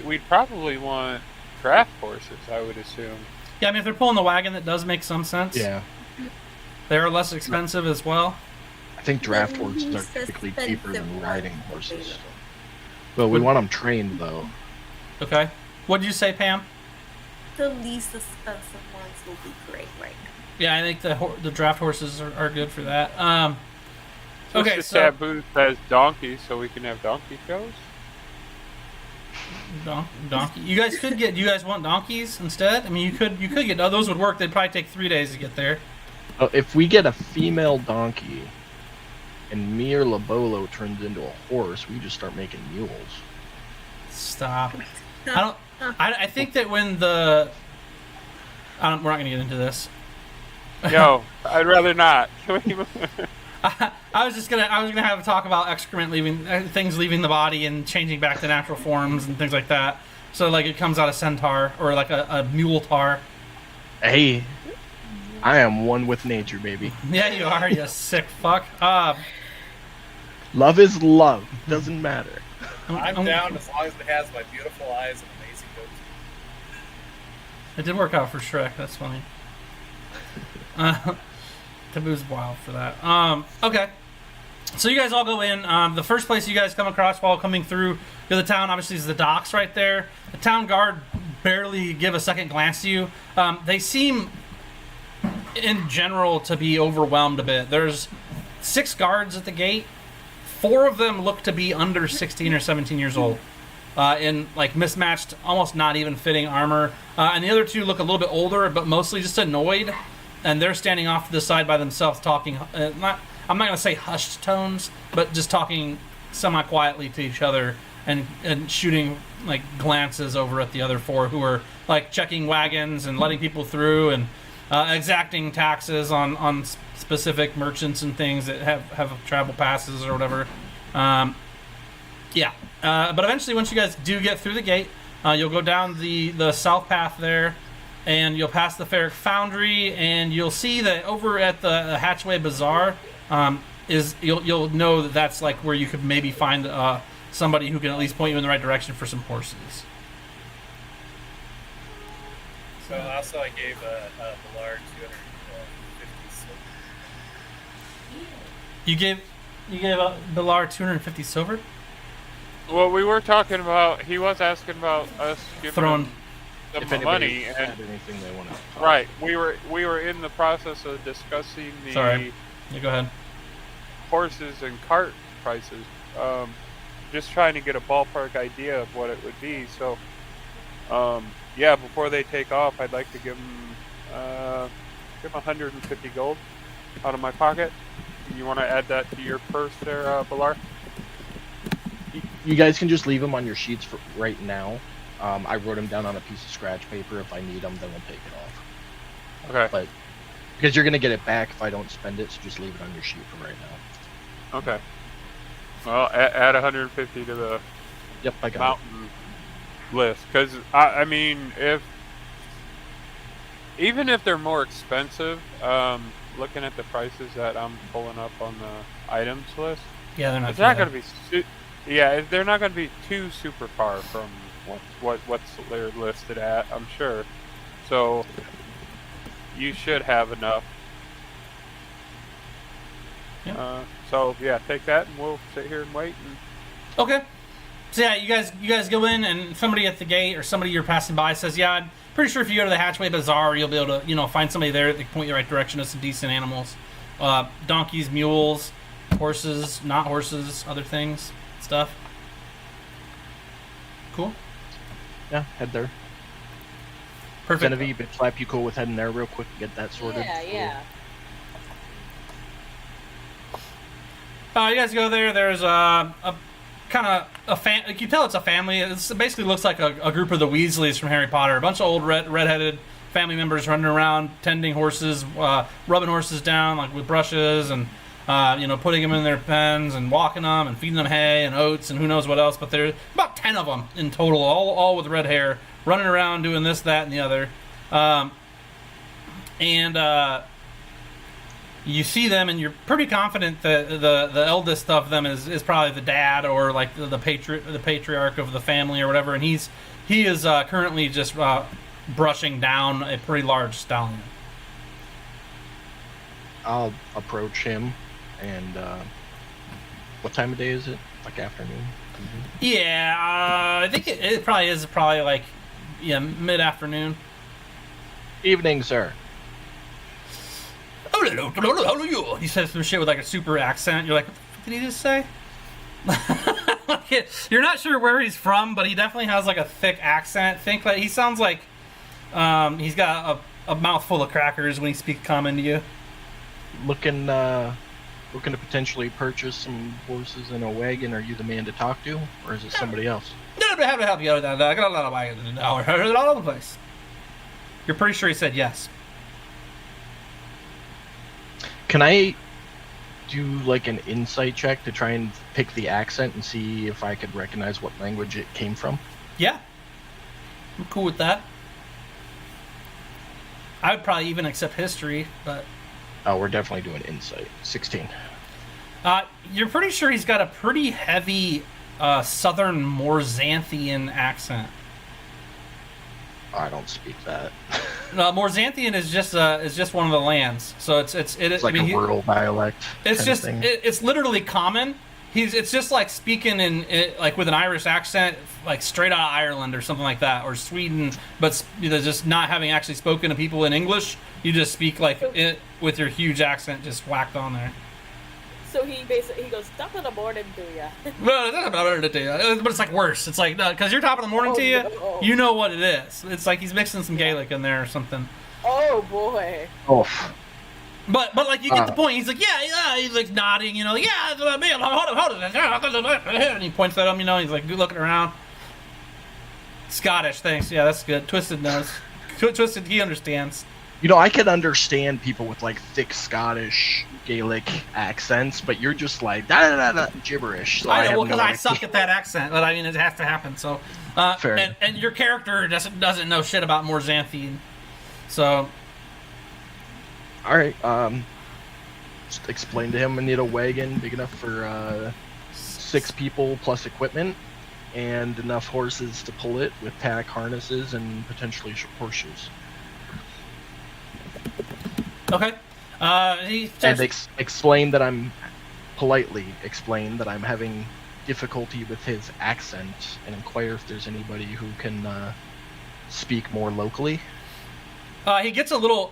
we'd probably want draft horses, I would assume. Yeah, I mean, if they're pulling the wagon, that does make some sense. Yeah. They're less expensive as well. I think draft horses are typically cheaper than riding horses. Well, we want them trained, though. Okay. What did you say, Pam? The least expensive ones will be great right now. Yeah, I think the draft horses are good for that. Okay, Just so taboo says donkey, so we can have donkey shows. donkey. You guys could get. You guys want donkeys instead? I mean, you could get. Oh, those would work. They'd probably take 3 days to get there. If we get a female donkey, and me or Labolo turns into a horse, we just start making mules. Stop. I think that when the. we're not going to get into this. Yo, I'd rather not. Can we move? I was gonna have a talk about excrement leaving things leaving the body and changing back to natural forms and things like that. So like it comes out of centaur or like a mule tar. Hey, I am one with nature, baby. Yeah, you are, you sick fuck. Love is love. Doesn't matter. I'm down as long as it has my beautiful eyes and amazing goatee. It did work out for Shrek. That's funny. Taboo's wild for that. Okay. So you guys all go in. The first place you guys come across while coming through the town, obviously, is the docks right there. The town guard barely give a second glance to you. They seem, in general, to be overwhelmed a bit. There's 6 guards at the gate. 4 of them look to be under 16 or 17 years old. In like mismatched, almost not even fitting armor. And the other 2 look a little bit older, but mostly just annoyed. And they're standing off to the side by themselves talking, I'm not going to say hushed tones, but just talking semi-quietly to each other and shooting like glances over at the other 4 who are like checking wagons and letting people through and exacting taxes on specific merchants and things that have travel passes or whatever. But eventually once you guys do get through the gate, You'll go down the south path there, and you'll pass the Ferric Foundry, and you'll see that over at the Hatchway Bazaar you'll know that that's like where you could maybe find somebody who can at least point you in the right direction for some horses. So also I gave Ballard 250 silver. You gave Ballard 250 silver? Well, we were talking about. He was asking about us Throwing. giving If them the anybody money, had and anything they want to. right, we were in the process of discussing the Sorry. Yeah, go ahead. horses and cart prices. Just trying to get a ballpark idea of what it would be. So, yeah, before they take off, I'd like to give them 150 gold out of my pocket. You want to add that to your purse there, Balar? You guys can just leave them on your sheets for right now. I wrote them down on a piece of scratch paper. If I need them, then we'll take it off. Okay. But because you're gonna get it back if I don't spend it, so just leave it on your sheet for right now. Okay. Well, add 150 to the Yep, I got mountain list, because I mean, even if they're more expensive, looking at the prices that I'm pulling up on the items list, Yeah, they're not. it's not going to be. Yeah, they're not going to be too super far from what's they're listed at, I'm sure. So you should have enough. Yeah. So yeah, take that, and we'll sit here and wait. And Okay. So yeah, you guys go in, and somebody at the gate or somebody you're passing by says, "Yeah, I'm pretty sure if you go to the Hatchway Bazaar, you'll be able to, find somebody there that can point you the right direction to some decent animals, donkeys, mules, horses, not horses, other things, stuff." Cool. Yeah, head there. Perfect. Genevieve, Bitch Slap, you cool with heading there real quick and get that sorted? Yeah. You guys go there. There's a kind of you can tell it's a family. It basically looks like a group of the Weasleys from Harry Potter. A bunch of old redheaded family members running around, tending horses, rubbing horses down like with brushes, and putting them in their pens and walking them and feeding them hay and oats and who knows what else. But there's about 10 of them in total, all with red hair, running around doing this, that, and the other. You see them, and you're pretty confident that the eldest of them is probably the dad or like the patriarch of the family or whatever, and he is currently just brushing down a pretty large stallion. I'll approach him, and what time of day is it? Like afternoon? Yeah, I think it probably is like mid-afternoon. Evening, sir. He says some shit with like a super accent. You're like, what the fuck did he just say? You're not sure where he's from, but he definitely has like a thick accent. Think like he sounds like he's got a mouthful of crackers when he speaks common to you. Looking to potentially purchase some horses and a wagon. Are you the man to talk to, or is it somebody else? No, I have to help you out with that. I got a lot of wagons all over the place. You're pretty sure he said yes. Can I do like an insight check to try and pick the accent and see if I could recognize what language it came from? Yeah. I'm cool with that. I would probably even accept history, but... Oh, we're definitely doing insight. 16. You're pretty sure he's got a pretty heavy southern Morzanthian accent. I don't speak that. Morzanthian is just one of the lands, so it's like a rural dialect. It's just it's literally common. It's just like speaking like with an Irish accent, like straight out of Ireland or something like that, or Sweden, but just not having actually spoken to people in English. You just speak like it with your huge accent just whacked on there. So he goes, top of the morning to ya. But it's like worse. It's like, because you're top of the morning to you, no. You know what it is. It's like he's mixing some Gaelic in there or something. Oh boy. Oh. But like you get the point. He's like, yeah. He's like nodding, yeah. And he points at him, He's like looking around. Scottish, thanks. Yeah, that's good. Twisted knows. Twisted, he understands. I can understand people with like thick Scottish Gaelic accents, but you're just like gibberish. So I know, have well, because no I idea. suck at that accent, but I mean, it has to happen. So, Fair. and your character doesn't know shit about Morzanthe, so. All right. Just explain to him I need a wagon big enough for 6 people plus equipment, and enough horses to pull it with tack harnesses and potentially horseshoes. Okay. He And starts, explain that I'm having difficulty with his accent, and inquire if there's anybody who can speak more locally. he gets a little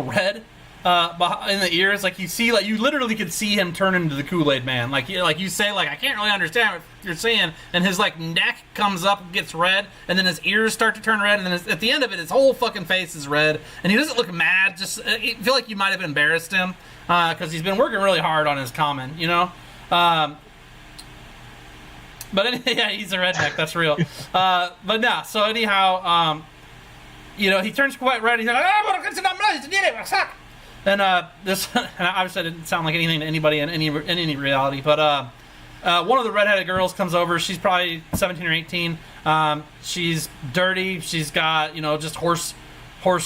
red in the ears. Like you see, like you literally could see him turn into the Kool-Aid Man. Like you say, like I can't really understand what you're saying, and his like neck comes up, and gets red, and then his ears start to turn red, and then at the end of it, his whole fucking face is red, and he doesn't look mad. Just I feel like you might have embarrassed him because he's been working really hard on his common, you know. But anyway, yeah, he's a redneck. That's real. But no. So anyhow, he turns quite red. He's like, and this obviously didn't sound like anything to anybody in any reality. But one of the redheaded girls comes over. She's probably 17 or 18. She's dirty. She's got just horse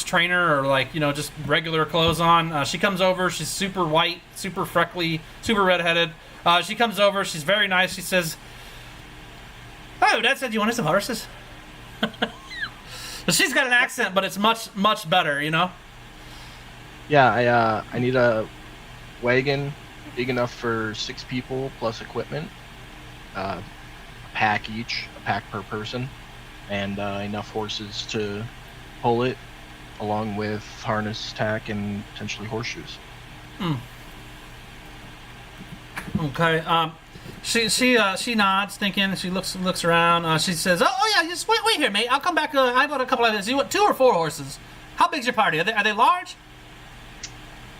trainer or like just regular clothes on. She comes over. She's super white, super freckly, super redheaded. She comes over. She's very nice. She says, "Oh, Dad said you wanted some horses." So she's got an accent, but it's much, much better, Yeah, I need a wagon big enough for 6 people plus equipment. A pack per person, and enough horses to pull it, along with harness, tack, and potentially horseshoes. Okay. She nods, thinking. She looks around. She says, "Oh yeah, just wait here, mate. I'll come back. I've got a couple of. You want 2 or 4 horses? How big's your party? Are they large?"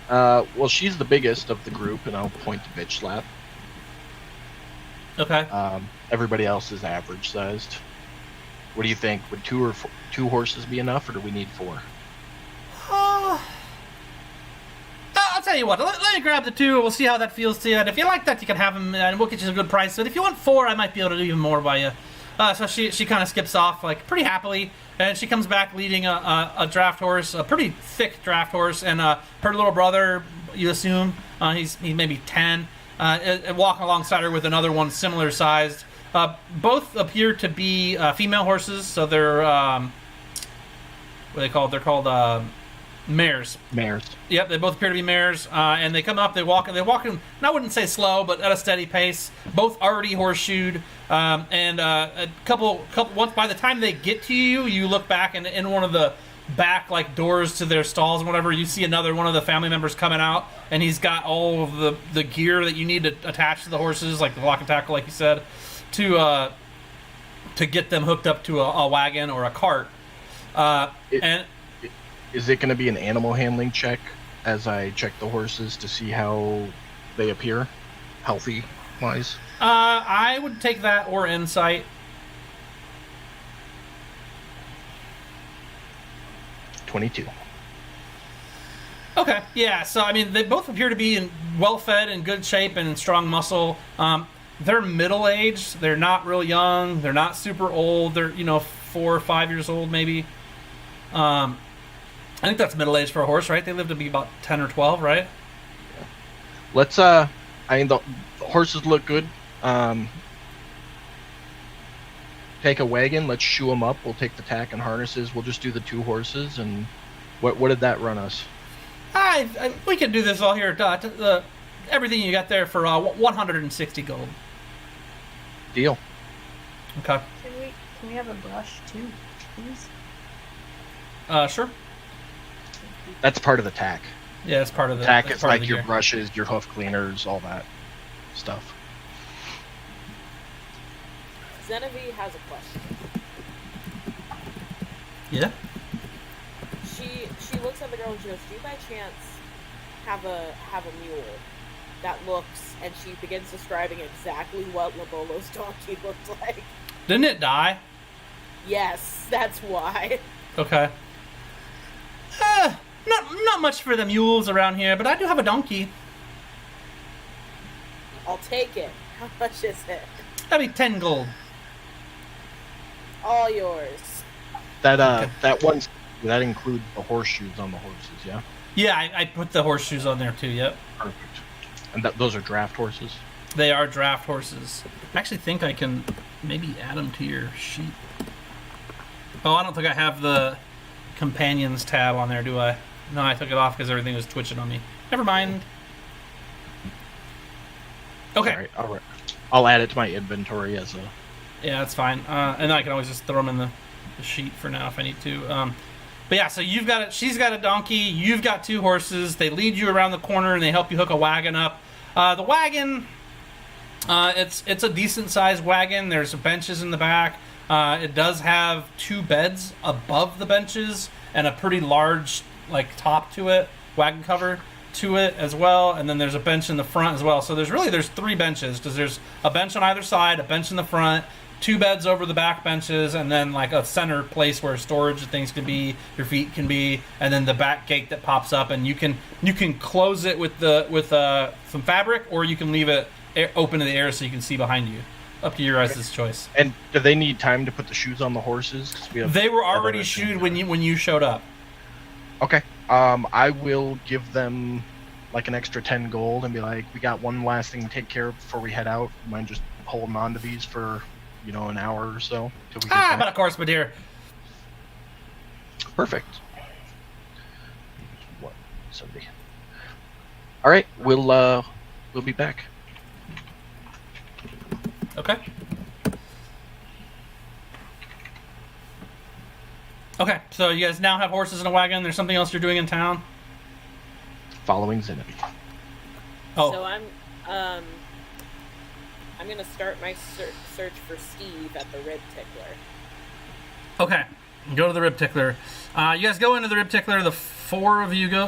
Well, she's the biggest of the group, and I'll point to Bitch Slap. Okay. Everybody else is average sized. What do you think? Would 2 horses be enough, or do we need 4? I'll tell you what. Let me grab the 2. We'll see how that feels to you. And if you like that, you can have them, and we'll get you a good price. But if you want 4, I might be able to do even more by you. So she kind of skips off like pretty happily, and she comes back leading a draft horse, a pretty thick draft horse, and her little brother. You assume he's maybe 10, walking alongside her with another one similar sized. Both appear to be female horses, so they're what are they called? They're called mares. Mares. Yep, they both appear to be mares, and they come up. They're walking. And I wouldn't say slow, but at a steady pace. Both already horseshoed, and a couple. Once by the time they get to you, you look back, and in one of the back like doors to their stalls and whatever, you see another one of the family members coming out, and he's got all of the gear that you need to attach to the horses, like the lock and tackle, like you said, to get them hooked up to a wagon or a cart. Is it going to be an animal handling check as I check the horses to see how they appear, healthy wise? I would take that or insight. 22. Okay, yeah. So I mean, they both appear to be well fed, in good shape, and in strong muscle. They're middle aged. They're not real young. They're not super old. They're 4 or 5 years old maybe. I think that's middle age for a horse, right? They live to be about 10 or 12, right? Yeah. Let's I mean the horses look good. Take a wagon. Let's shoe them up. We'll take the tack and harnesses. We'll just do the 2 horses. And what did that run us? We can do this all here. Everything you got there for 160 gold. Deal. Okay. Can we have a brush too, please? Sure. That's part of the tack. Yeah, it's part of the tack. it's Is part of like the your gear. brushes, your hoof cleaners, all that stuff. Genevieve has a question. Yeah. She looks at the girl and she goes, "Do you by chance have a mule that looks?" And she begins describing exactly what Labolo's donkey looked like. Didn't it die? Yes, that's why. Okay. not much for the mules around here, but I do have a donkey. I'll take it. How much is it? That'd be 10 gold. All yours. That one's that includes the horseshoes on the horses, yeah? Yeah, I put the horseshoes on there too, yep. Perfect. And those are draft horses? They are draft horses. I actually think I can maybe add them to your sheet. Oh, I don't think I have the companions tab on there, do I? No, I took it off because everything was twitching on me. Never mind. Okay. All right. I'll add it to my inventory as a... Yeah, that's fine. And I can always just throw them in the sheet for now if I need to. But yeah, so you've got it. She's got a donkey. You've got 2 horses. They lead you around the corner and they help you hook a wagon up. The wagon, it's a decent sized wagon. There's benches in the back. It does have 2 beds above the benches and a pretty large top to it, wagon cover to it as well. And then there's a bench in the front as well. So there's 3 benches because there's a bench on either side, a bench in the front, 2 beds over the back benches, and then a center place where storage things can be, your feet can be, and then the back gate that pops up, and you can close it with some fabric, or you can leave it open to the air so you can see behind you. Up to your guys' choice. And do they need time to put the shoes on the horses? 'Cause they were already shoed when you showed up. Okay. I will give them an extra 10 gold and be like, we got one last thing to take care of before we head out. Mind just holding on to these for an hour or so till we get back? But of course, my dear. Perfect. What? Somebody. All right, we'll be back. Okay. Okay, so you guys now have horses and a wagon. There's something else you're doing in town? Following Zinnibi. Oh. So I'm gonna start my search for Steve at the Rib Tickler. Okay, go to the Rib Tickler. You guys go into the Rib Tickler. The 3 of you go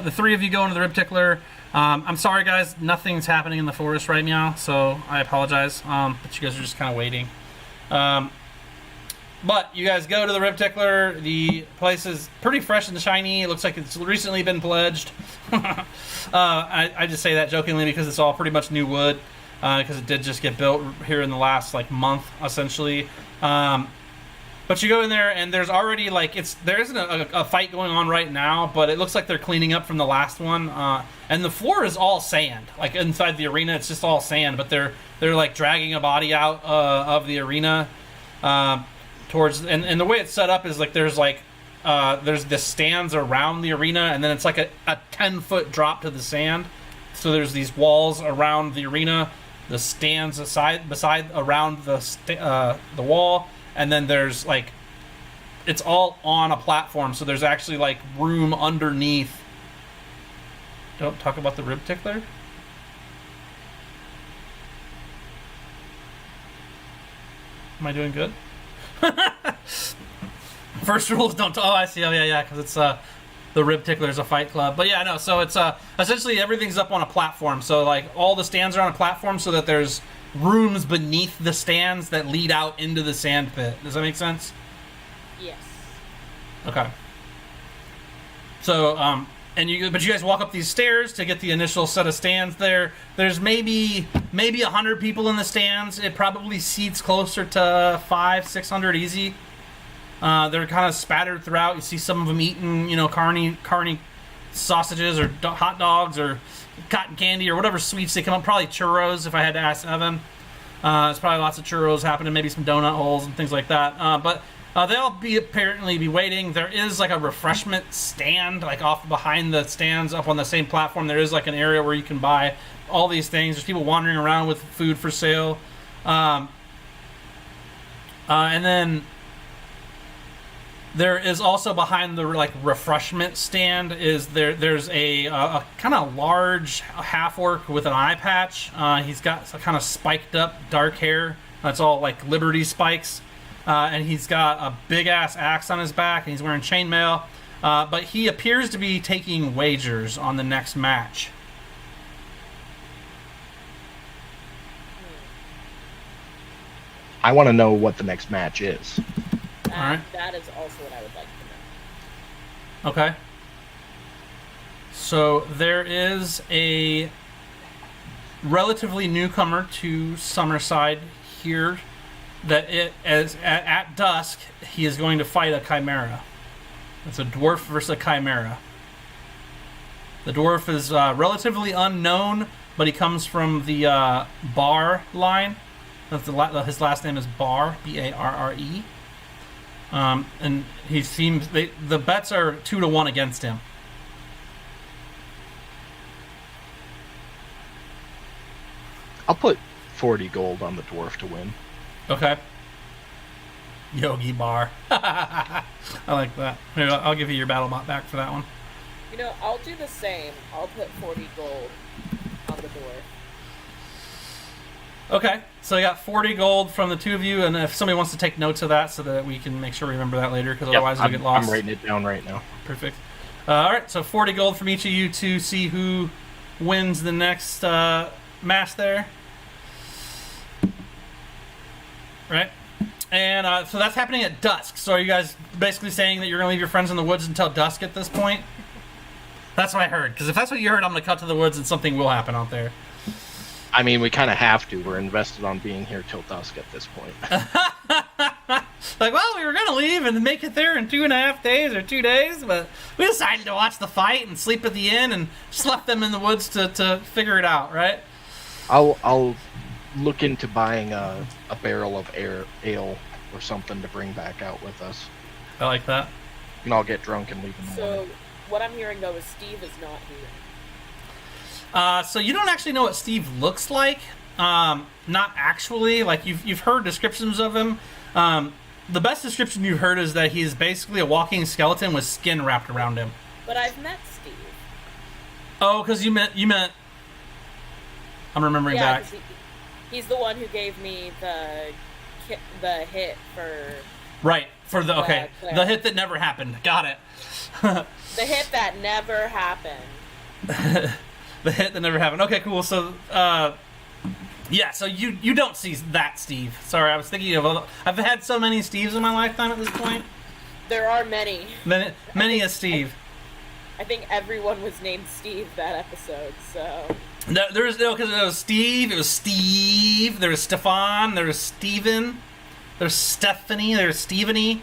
into the Rib Tickler. I'm sorry, guys. Nothing's happening in the forest right now, so I apologize. But you guys are just kind of waiting. But you guys go to the Rib Tickler. The place is pretty fresh and shiny. It looks like it's recently been pledged. I just say that jokingly because it's all pretty much new wood. Because it did just get built here in the last month, essentially. But you go in there and there's already there isn't a fight going on right now, but it looks like they're cleaning up from the last one. And the floor is all sand. Inside the arena, it's just all sand. But they're dragging a body out of the arena towards. And the way it's set up is there's the stands around the arena, and then it's a 10-foot drop to the sand. So there's these walls around the arena. The stands beside around the wall, and then there's it's all on a platform, so there's actually room underneath. Don't talk about the Rib Tickler. Am I doing good? First rule is don't. Oh, I see. Oh, yeah, because it's the Rib Tickler is a fight club. But yeah, no, so it's essentially everything's up on a platform. So all the stands are on a platform so that there's rooms beneath the stands that lead out into the sand pit. Does that make sense? Yes. Okay. So but you guys walk up these stairs to get the initial set of stands there. There's maybe 100 people in the stands. It probably seats closer to 500-600 easy. They're kind of spattered throughout. You see some of them eating, carny sausages or hot dogs or cotton candy or whatever sweets they come up. Probably churros, if I had to ask Evan. There's probably lots of churros happening, maybe some donut holes and things like that. But they'll apparently be waiting. There is a refreshment stand, off behind the stands up on the same platform. There is an area where you can buy all these things. There's people wandering around with food for sale. And then there is also behind the refreshment stand there's a kind of large half orc with an eye patch. He's got some kind of spiked up dark hair. That's all Liberty spikes. And he's got a big ass axe on his back, and he's wearing chainmail. But he appears to be taking wagers on the next match. I want to know what the next match is. All right. That is also what I would like to know. Okay. So there is a relatively newcomer to Summerside here that at dusk he is going to fight a chimera. It's a dwarf versus a chimera. The dwarf is relatively unknown, but he comes from the Bar line. His last name is Bar, B-A-R-R-E. And he seems the bets are 2-1 against him. I'll put 40 gold on the dwarf to win. Okay. Yogi Bar. I like that. Here, I'll give you your battle bot back for that one. You know, I'll do the same. I'll put 40 gold on the dwarf. Okay, so you got 40 gold from the two of you, and if somebody wants to take notes of that so that we can make sure we remember that later, because otherwise it'll get lost. I'm writing it down right now. Perfect. Alright, so 40 gold from each of you to see who wins the next match there. Right? And so that's happening at dusk. So are you guys basically saying that you're going to leave your friends in the woods until dusk at this point? That's what I heard. Because if that's what you heard, I'm going to cut to the woods and something will happen out there. I mean, we kind of have to. We're invested on being here till dusk at this point. Like, well, we were going to leave and make it there in 2.5 days or 2 days, but we decided to watch the fight and sleep at the inn and just left them in the woods to figure it out, right? I'll look into buying a barrel of ale or something to bring back out with us. I like that. And I'll get drunk and leave in the morning. So, what I'm hearing, though, is Steve is not here. So you don't actually know what Steve looks like. Not actually. Like, you've heard descriptions of him. The best description you've heard is that he's basically a walking skeleton with skin wrapped around him. But I've met Steve. Oh, because you meant. I'm remembering back. 'Cause he's the one who gave me the hit for. Right, for the Claire. hit that never happened. Got it. The hit that never happened. The hit that never happened. Okay, cool. So, yeah. So you don't see that Steve. Sorry, I was thinking of. I've had so many Steves in my lifetime at this point. There are many. Many a Steve. I think everyone was named Steve that episode. So. No, because it was Steve. It was Steve. There was Stefan. There was Steven. There's Stephanie. There's Stephanie.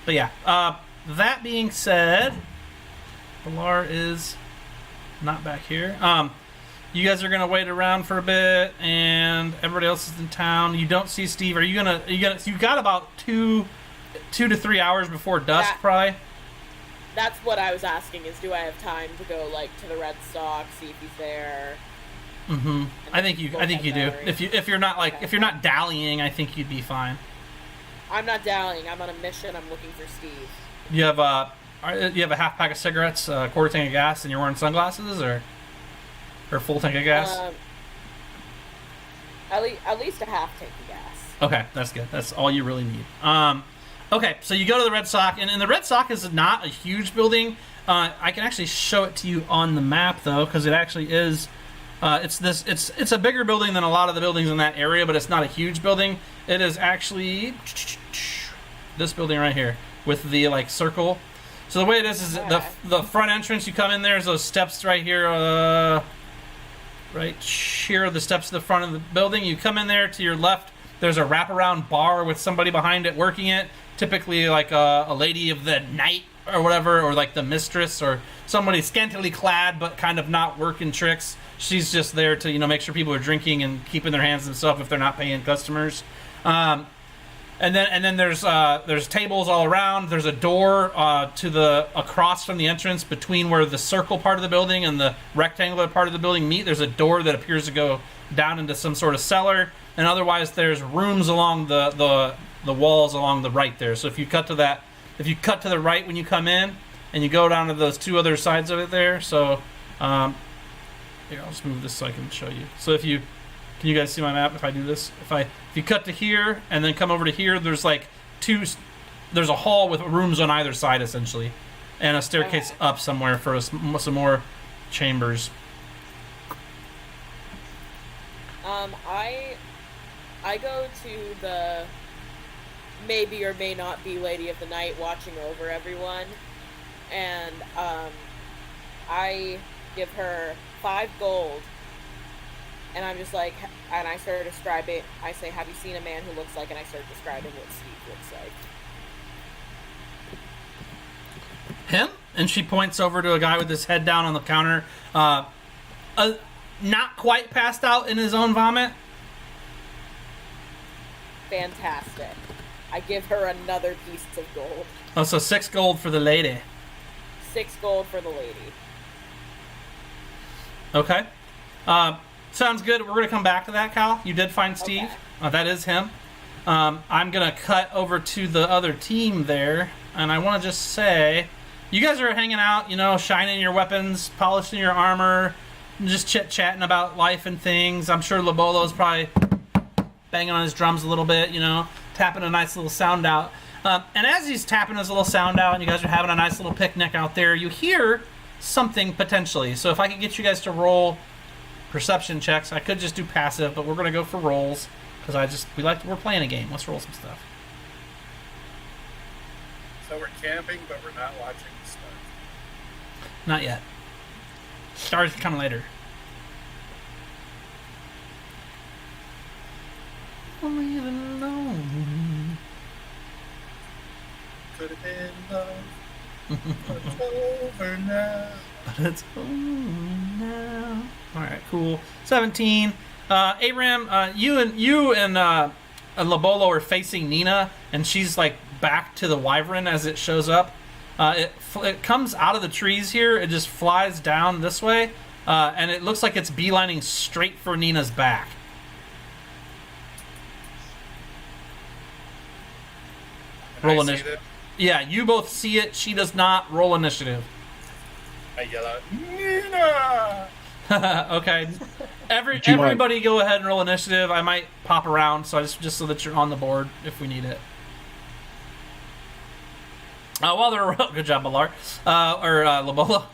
But yeah. That being said. Pilar is not back here. You guys are gonna wait around for a bit, and everybody else is in town. You don't see Steve. You got about 2 to 3 hours before dusk, probably. That's what I was asking. Is do I have time to go to the Red Sox, see if he's there? Mm-hmm. I think you do. If you're not dallying, I think you'd be fine. I'm not dallying. I'm on a mission. I'm looking for Steve. You have a half pack of cigarettes, a quarter tank of gas, and you're wearing sunglasses, or a full tank of gas? At least a half tank of gas. Okay, that's good. That's all you really need. Okay, so you go to the Red Sock, and the Red Sock is not a huge building. I can actually show it to you on the map, though, because it actually is. It's a bigger building than a lot of the buildings in that area, but it's not a huge building. It is actually this building right here with the circle. So the way it is the front entrance, you come in, there's those steps right here, right here are the steps to the front of the building. You come in there, to your left, there's a wraparound bar with somebody behind it working it, typically a lady of the night or whatever, or the mistress, or somebody scantily clad but kind of not working tricks. She's just there to, make sure people are drinking and keeping their hands to themselves if they're not paying customers. And then there's tables all around. There's a door across from the entrance between where the circle part of the building and the rectangular part of the building meet. There's a door that appears to go down into some sort of cellar, and otherwise there's rooms along the walls along the right there. So if you cut to the right when you come in, and you go down to those two other sides of it there. So here, I'll just move this so I can show you. So can you guys see my map if I do this? If you cut to here and then come over to here, there's there's a hall with rooms on either side essentially, and a staircase up somewhere for some more chambers. I go to the maybe or may not be Lady of the Night watching over everyone, and I give her 5 gold, and I'm just like, and I start describing. I say, "Have you seen a man who looks like?" And I start describing what Steve looks like. Him? And she points over to a guy with his head down on the counter, not quite passed out in his own vomit. Fantastic. I give her another piece of gold. Oh, so 6 gold for the lady. 6 gold for the lady. Okay. Sounds good. We're going to come back to that, Cal. You did find Steve. Okay. That is him. I'm going to cut over to the other team there, and I want to just say, you guys are hanging out, you know, shining your weapons, polishing your armor, just chit-chatting about life and things. I'm sure Lobolo's probably banging on his drums a little bit, you know, tapping a nice little sound out. And as he's tapping his little sound out and you guys are having a nice little picnic out there, you hear something potentially. So if I could get you guys to roll perception checks, I could just do passive, but we're going to go for rolls because we're playing a game. Let's roll some stuff. So we're camping, but we're not watching the stars. Not yet. Stars come later. I'm leaving alone. Could have been love, but it's over now. But it's over now. Alright, cool. 17. Aram, you and Lobolo are facing Nina, and she's like back to the wyvern as it shows up. It comes out of the trees here. It just flies down this way, and it looks like it's beelining straight for Nina's back. Roll initiative. Yeah, you both see it. She does not. Roll initiative. I yell out, Nina! Okay. Everybody go ahead and roll initiative. I might pop around, so just so that you're on the board if we need it. Good job, Malar. Lobola.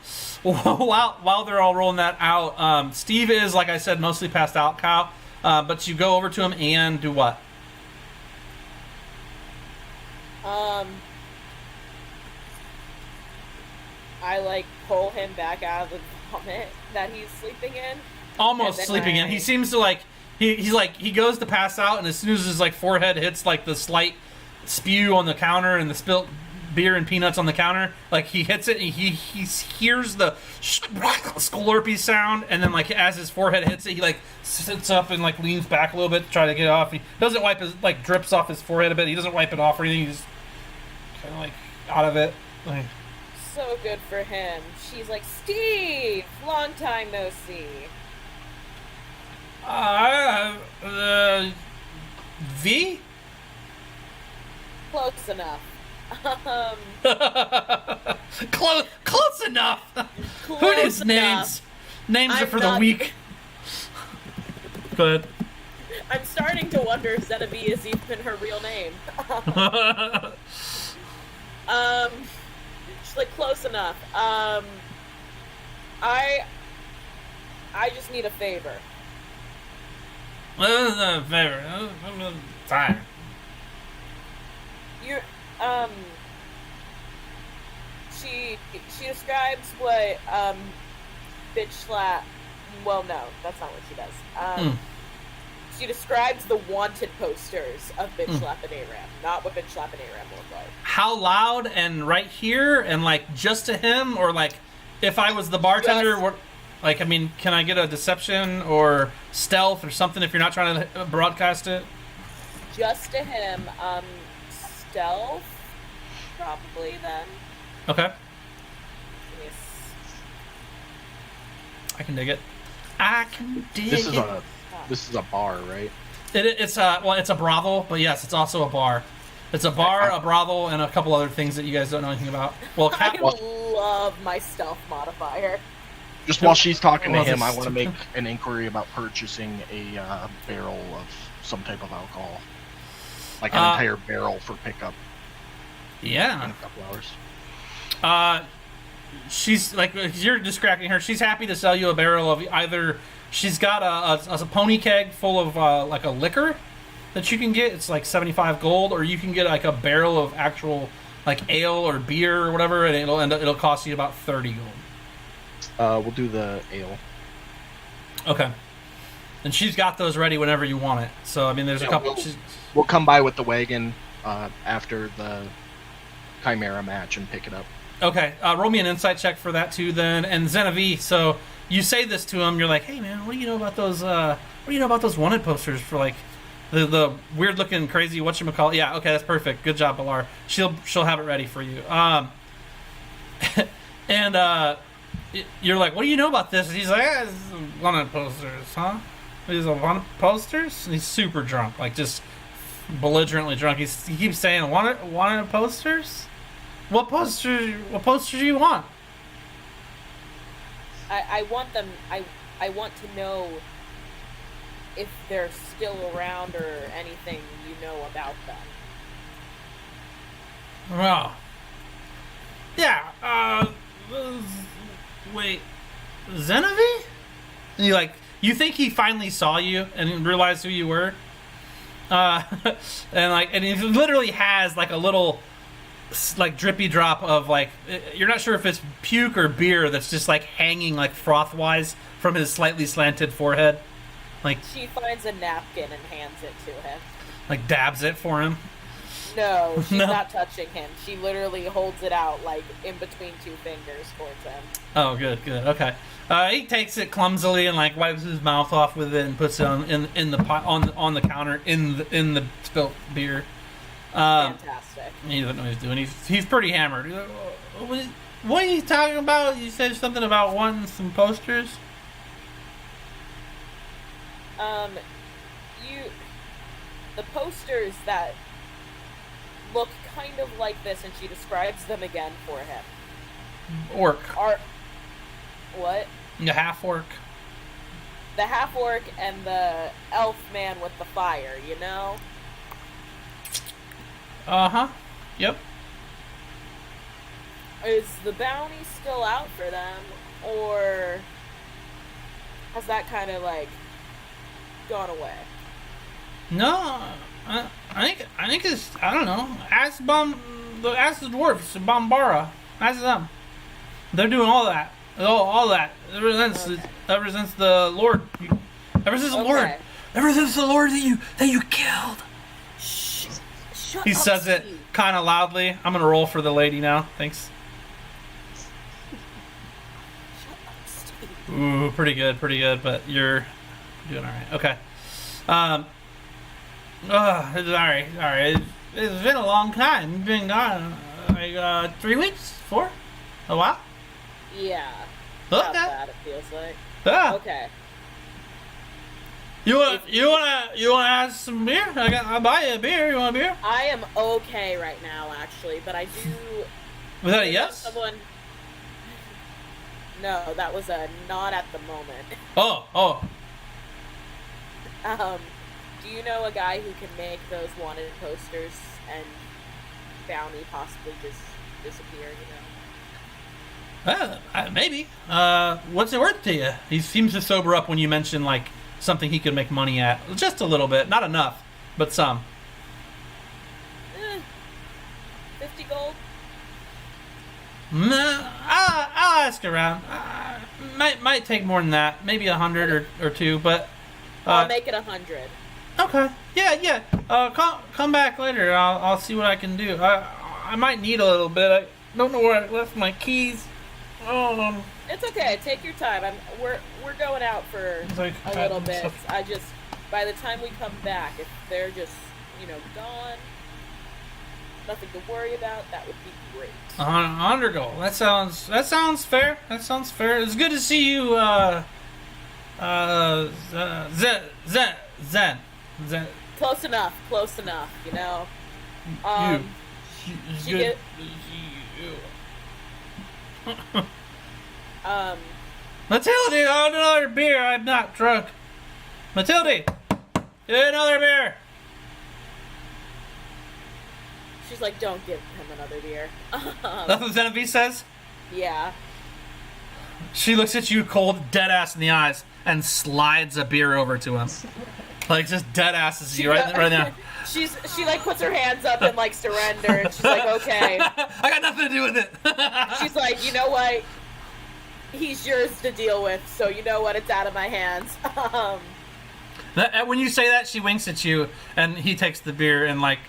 While they're all rolling that out, Steve is, like I said, mostly passed out, Kyle. But you go over to him and do what? I pull him back out of the vomit that he's sleeping in. Almost sleeping in. He seems to he goes to pass out, and as soon as his forehead hits the slight spew on the counter and the spilt beer and peanuts on the counter, he hits it and he hears the scolorpy sound, and then as his forehead hits it, he sits up and leans back a little bit to try to get it off. He doesn't wipe his drips off his forehead a bit. He doesn't wipe it off or anything. He's just kind of out of it. So good for him. She's like, Steve, long time no see. V? Close enough. Close enough. Who needs names? Names are for the weak. Go ahead. I'm starting to wonder if Zenavi is even her real name. She's close enough. I just need a favor. What is a favor? I'm tired. You she describes what bitch slap. Well, no, that's not what she does. She describes the wanted posters of bitch slap and Aram, not what bitch slap and Aram look like. How loud and right here and just to him, or if I was the bartender, can I get a deception or stealth or something if you're not trying to broadcast it? Just to him, stealth, probably then. Okay. Yes. I can dig it. I can dig it. This is a bar, right? It's a brothel, but yes, it's also a bar. It's a bar, a brothel, and a couple other things that you guys don't know anything about. Well, I love my stealth modifier. Just while she's talking to him, I want to make an inquiry about purchasing a barrel of some type of alcohol. An entire barrel for pickup. Yeah. In a couple hours. She's, you're distracting her. She's happy to sell you a barrel of either... She's got a pony keg full of a liquor that you can get. It's 75 gold, or you can get a barrel of actual like ale or beer or whatever, and it'll cost you about 30 gold. We'll do the ale. Okay. And she's got those ready whenever you want it. So I mean, there's a couple. We'll come by with the wagon after the Chimera match and pick it up. Okay. Roll me an insight check for that too, then. And Zenevieve, so you say this to him. You're like, "Hey, man, what do you know about those? What do you know about those wanted posters for like the weird looking, crazy whatchamacallit?" Yeah. Okay, that's perfect. Good job, Balar. She'll have it ready for you. And you're like, "What do you know about this?" And he's like, "Wanted posters, huh? These are wanted posters." And he's super drunk, like just belligerently drunk. He keeps saying, "Wanted posters? What posters do you want?" I want them. I want to know if they're still around or anything you know about them. Well, yeah. Wait, Zenevieve? And you think he finally saw you and realized who you were? And he literally has like a little like drippy drop of like, you're not sure if it's puke or beer that's just like hanging like froth-wise from his slightly slanted forehead. Like she finds a napkin and hands it to him. Like dabs it for him. No, she's No. not touching him. She literally holds it out like in between two fingers towards him. Oh, good. Okay. He takes it clumsily and like wipes his mouth off with it and puts it in the pot on the counter in the spilt beer. Fantastic. He doesn't know what he's doing. He's pretty hammered. He's like, what are you talking about? You said something about wanting some posters. The posters that look kind of like this, and she describes them again for him. Orc. Are what? The half orc. The half orc and the elf man with the fire, you know? Uh-huh. Yep. Is the bounty still out for them, or has that kind of like gone away? No, I think it's, I don't know. Ask the dwarves, Bombara. Ask them. They're doing all that. All that. Ever since the Lord. Ever since the Lord. Ever since the Lord that you killed. Shut He up, says it Steve. kind of loudly. I'm gonna roll for the lady now. Thanks. Shut up, Steve. Ooh, pretty good, but you're doing all right. Okay. All right. It's been a long time. You've been gone, like 3 weeks, 4, a while. Yeah. About Okay. that, it feels like. Ah. Okay. You wanna have some beer? I'll buy you a beer. You want a beer? I am okay right now, actually, but I do. Was that a yes? Someone. No, that was a not at the moment. Oh. Do you know a guy who can make those wanted posters and bounty possibly just disappear? You know. Maybe. What's it worth to you? He seems to sober up when you mention like something he could make money at. Just a little bit, not enough, but some. 50 gold. I'll ask around. Might take more than that. Maybe 100 or 2, but. I'll make it 100. Okay. Yeah. Come back later. I'll see what I can do. I might need a little bit. I don't know where I left my keys. Oh. It's okay. Take your time. We're going out for Like, a little bit. stuff. I just by the time we come back, if they're just gone, nothing to worry about, that would be great. 100 gold. That sounds fair. It's good to see you. Zen. Close enough. You know. It's she good get- to see you. Matilde, I want another beer. I'm not drunk. Matilde, get another beer. She's like, don't give him another beer. That's what Zenevieve says. Yeah. She looks at you cold, dead ass in the eyes. and slides a beer over to him. Like, just dead asses you right now. She like puts her hands up and like surrender, and she's like, okay. I got nothing to do with it. She's like, you know what? He's yours to deal with, so you know what? It's out of my hands. When you say that, she winks at you, and he takes the beer, and like,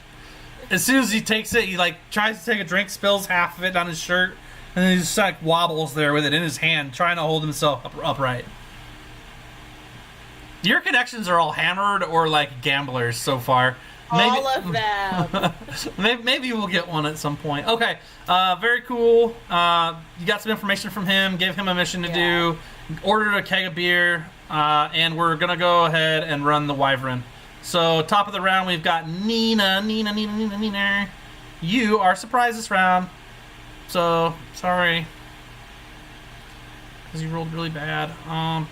as soon as he takes it, he like tries to take a drink, spills half of it on his shirt, and then he just like wobbles there with it in his hand, trying to hold himself upright. Your connections are all hammered or like gamblers so far. All of them. Maybe we'll get one at some point. Okay, very cool. You got some information from him, gave him a mission to do, ordered a keg of beer, and we're going to go ahead and run the Wyvern. So, top of the round, we've got Nina. You are surprised this round. So, sorry. Because you rolled really bad.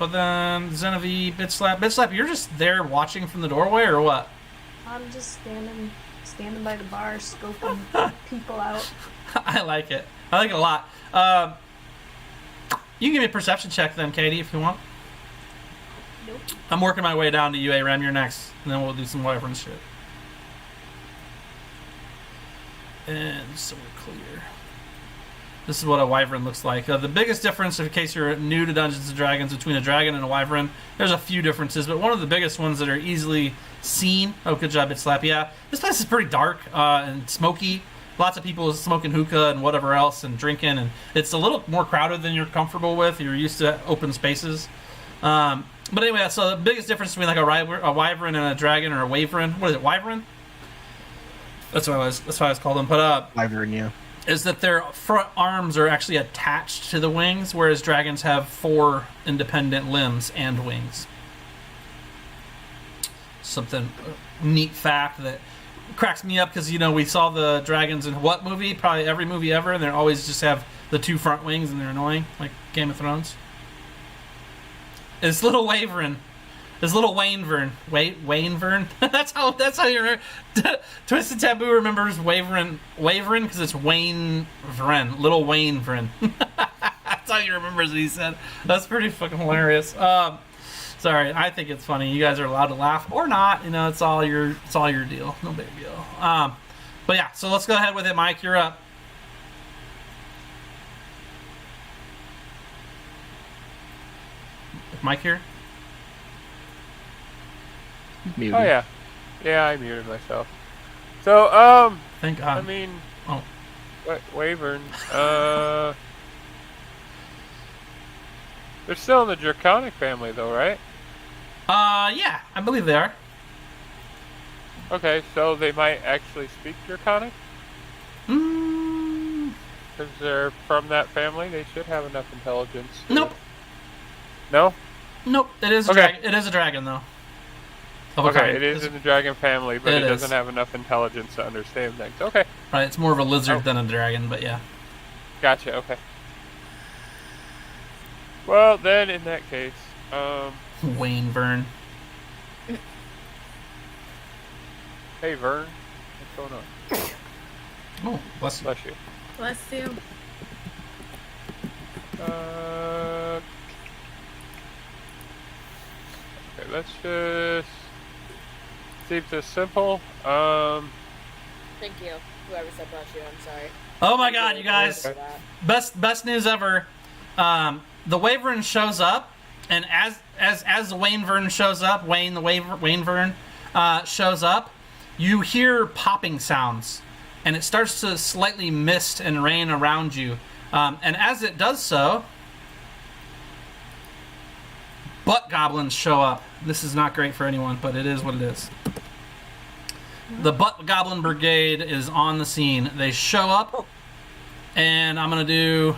But then, Zenevieve, Bitch Slap, you're just there watching from the doorway, or what? I'm just standing by the bar, scoping people out. I like it. I like it a lot. You can give me a perception check then, Katie, if you want. Nope. I'm working my way down to you, Aram. You're next. And then we'll do some Wyvern shit. And so we're clear. This is what a Wyvern looks like. The biggest difference, in case you're new to Dungeons & Dragons, between a dragon and a Wyvern, there's a few differences, but one of the biggest ones that are easily seen... Oh, good job, Bitch Slap. Yeah, this place is pretty dark and smoky. Lots of people smoking hookah and whatever else and drinking, and it's a little more crowded than you're comfortable with. You're used to open spaces. But anyway, so the biggest difference between like a Wyvern and a dragon, or a Wyvern... What is it, Wyvern? That's what I was called them. But Wyvern, yeah. Is that their front arms are actually attached to the wings, whereas dragons have 4 independent limbs and wings. Something neat fact that cracks me up, because we saw the dragons in what movie? Probably every movie ever, and they always just have the 2 front wings, and they're annoying, like Game of Thrones. It's little Wyvern. It's little Waynvern. Waynvern? that's how you remember. Twisted Taboo remembers Wyvern because it's Waynvern. Little Waynvern. That's how he remembers what he said. That's pretty fucking hilarious. Sorry, I think it's funny. You guys are allowed to laugh or not. It's all your deal. No big deal. But yeah, so let's go ahead with it, Mike. You're up. Mike here? Muted. Oh yeah, I muted myself. So Thank God. I mean, oh, Wyvern. They're still in the Draconic family, though, right? yeah, I believe they are. Okay, so they might actually speak Draconic? Because they're from that family, they should have enough intelligence. Nope. No? Nope. It is a dragon. It is a dragon, though. Okay, it is in the dragon family, but it doesn't have enough intelligence to understand things. Okay. Right, it's more of a lizard than a dragon, but yeah. Gotcha, okay. Well, then, in that case, Wayne Vern. Hey, Vern. What's going on? Oh, bless you. Bless you. Bless you. Okay, let's just keep this simple. Thank you. Whoever said bless you, I'm sorry. Oh my God, you guys! Best news ever. The Wyvern shows up, and as the Wayne Vern shows up, Wayne Vern shows up, you hear popping sounds, and it starts to slightly mist and rain around you. And as it does so, butt goblins show up. This is not great for anyone, but it is what it is. The butt goblin brigade is on the scene. They show up, and I'm going to do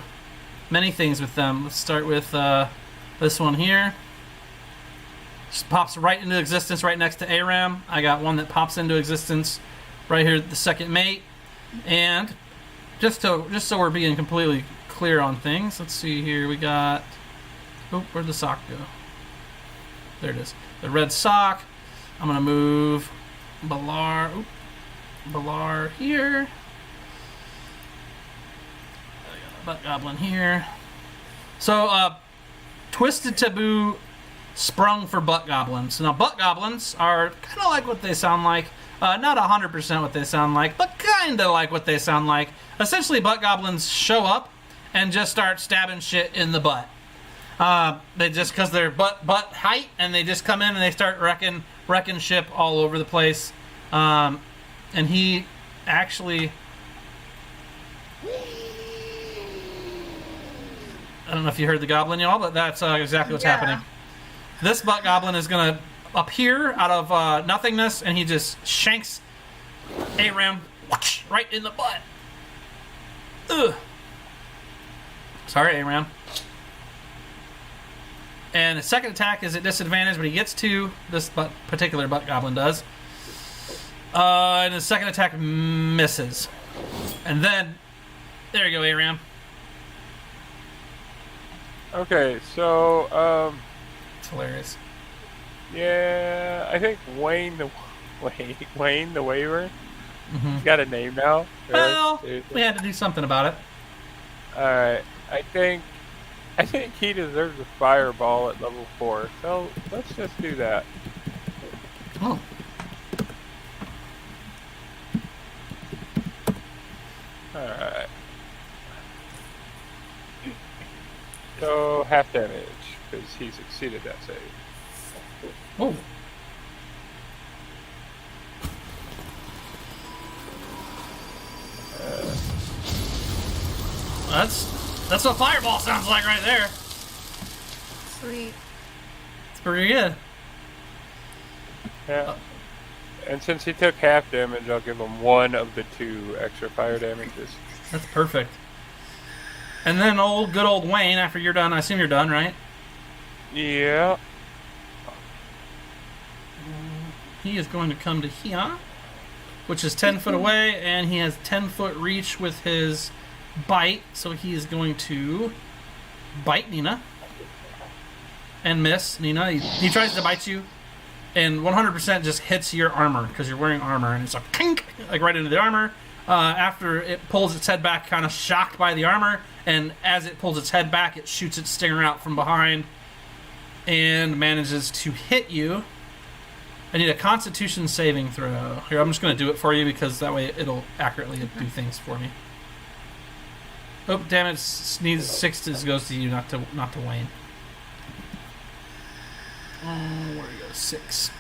many things with them. Let's start with this one here. Just pops right into existence right next to Aram. I got one that pops into existence right here at the second mate. And just so we're being completely clear on things, let's see here. We got... Oh, where'd the sock go? There it is. The red sock. I'm going to move Balar here. Butt goblin here. So, Twisted Taboo sprung for butt goblins. Now, butt goblins are kind of like what they sound like. Not 100% what they sound like, but kind of like what they sound like. Essentially, butt goblins show up and just start stabbing shit in the butt. They just, because they're butt height, and they just come in and they start wrecking ship all over the place. And he actually... I don't know if you heard the goblin, y'all, but that's exactly what's happening. This butt goblin is going to appear out of nothingness, and he just shanks Aram right in the butt. Ugh. Sorry, Aram. And his second attack is at disadvantage, but he gets to this particular butt goblin does. And his second attack misses. And then, there you go, Aram. Okay, so, It's hilarious. yeah, I think Wayne the Waver. Mm-hmm. He's got a name now. Really? Well, Seriously? we had to do something about it. Alright, I think he deserves a fireball at level 4, so let's just do that. Oh. Alright. So, half damage, because he succeeded that save. Oh. That's what fireball sounds like right there. Sweet. It's pretty good. Yeah. And since he took half damage, I'll give him 1 of the 2 extra fire damages. That's perfect. And then good old Wayne, after you're done, I assume you're done, right? Yeah. He is going to come to here, which is 10 foot away, and he has 10-foot reach with his bite, so he is going to bite Nina and miss Nina. He tries to bite you, and 100% just hits your armor, because you're wearing armor, and it's a kink, like right into the armor. After it pulls its head back, kind of shocked by the armor, and as it pulls its head back, it shoots its stinger out from behind and manages to hit you. I need a Constitution saving throw. Here, I'm just going to do it for you because that way it'll accurately do things for me. Oh, damn it! Needs 6 goes to you, not to Wayne. Where do we go? 6.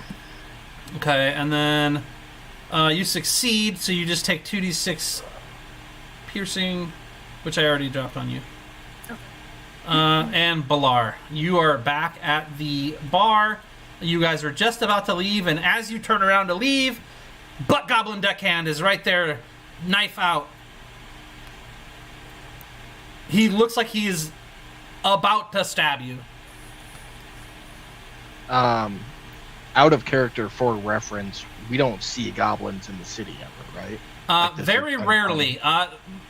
Okay, and then you succeed, so you just take 2d6 piercing, which I already dropped on you. And Balar, you are back at the bar. You guys are just about to leave, and as you turn around to leave, Butt Goblin Deckhand is right there, knife out. He looks like he is about to stab you. Out of character for reference, we don't see goblins in the city ever, right? Very rarely.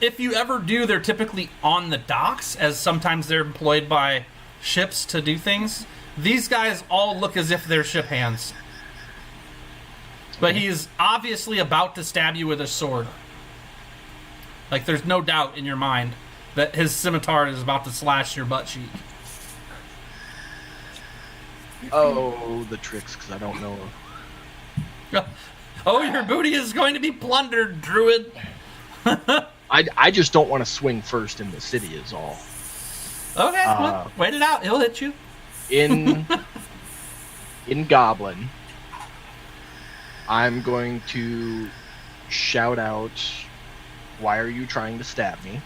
If you ever do, they're typically on the docks, as sometimes they're employed by ships to do things. These guys all look as if they're ship hands. But he's obviously about to stab you with a sword. Like, there's no doubt in your mind that his scimitar is about to slash your butt cheek. Oh, the tricks, because I don't know. Oh, your booty is going to be plundered, druid. I just don't want to swing first in the city is all. Okay, well, wait it out. He'll hit you. In Goblin, I'm going to shout out, "Why are you trying to stab me?"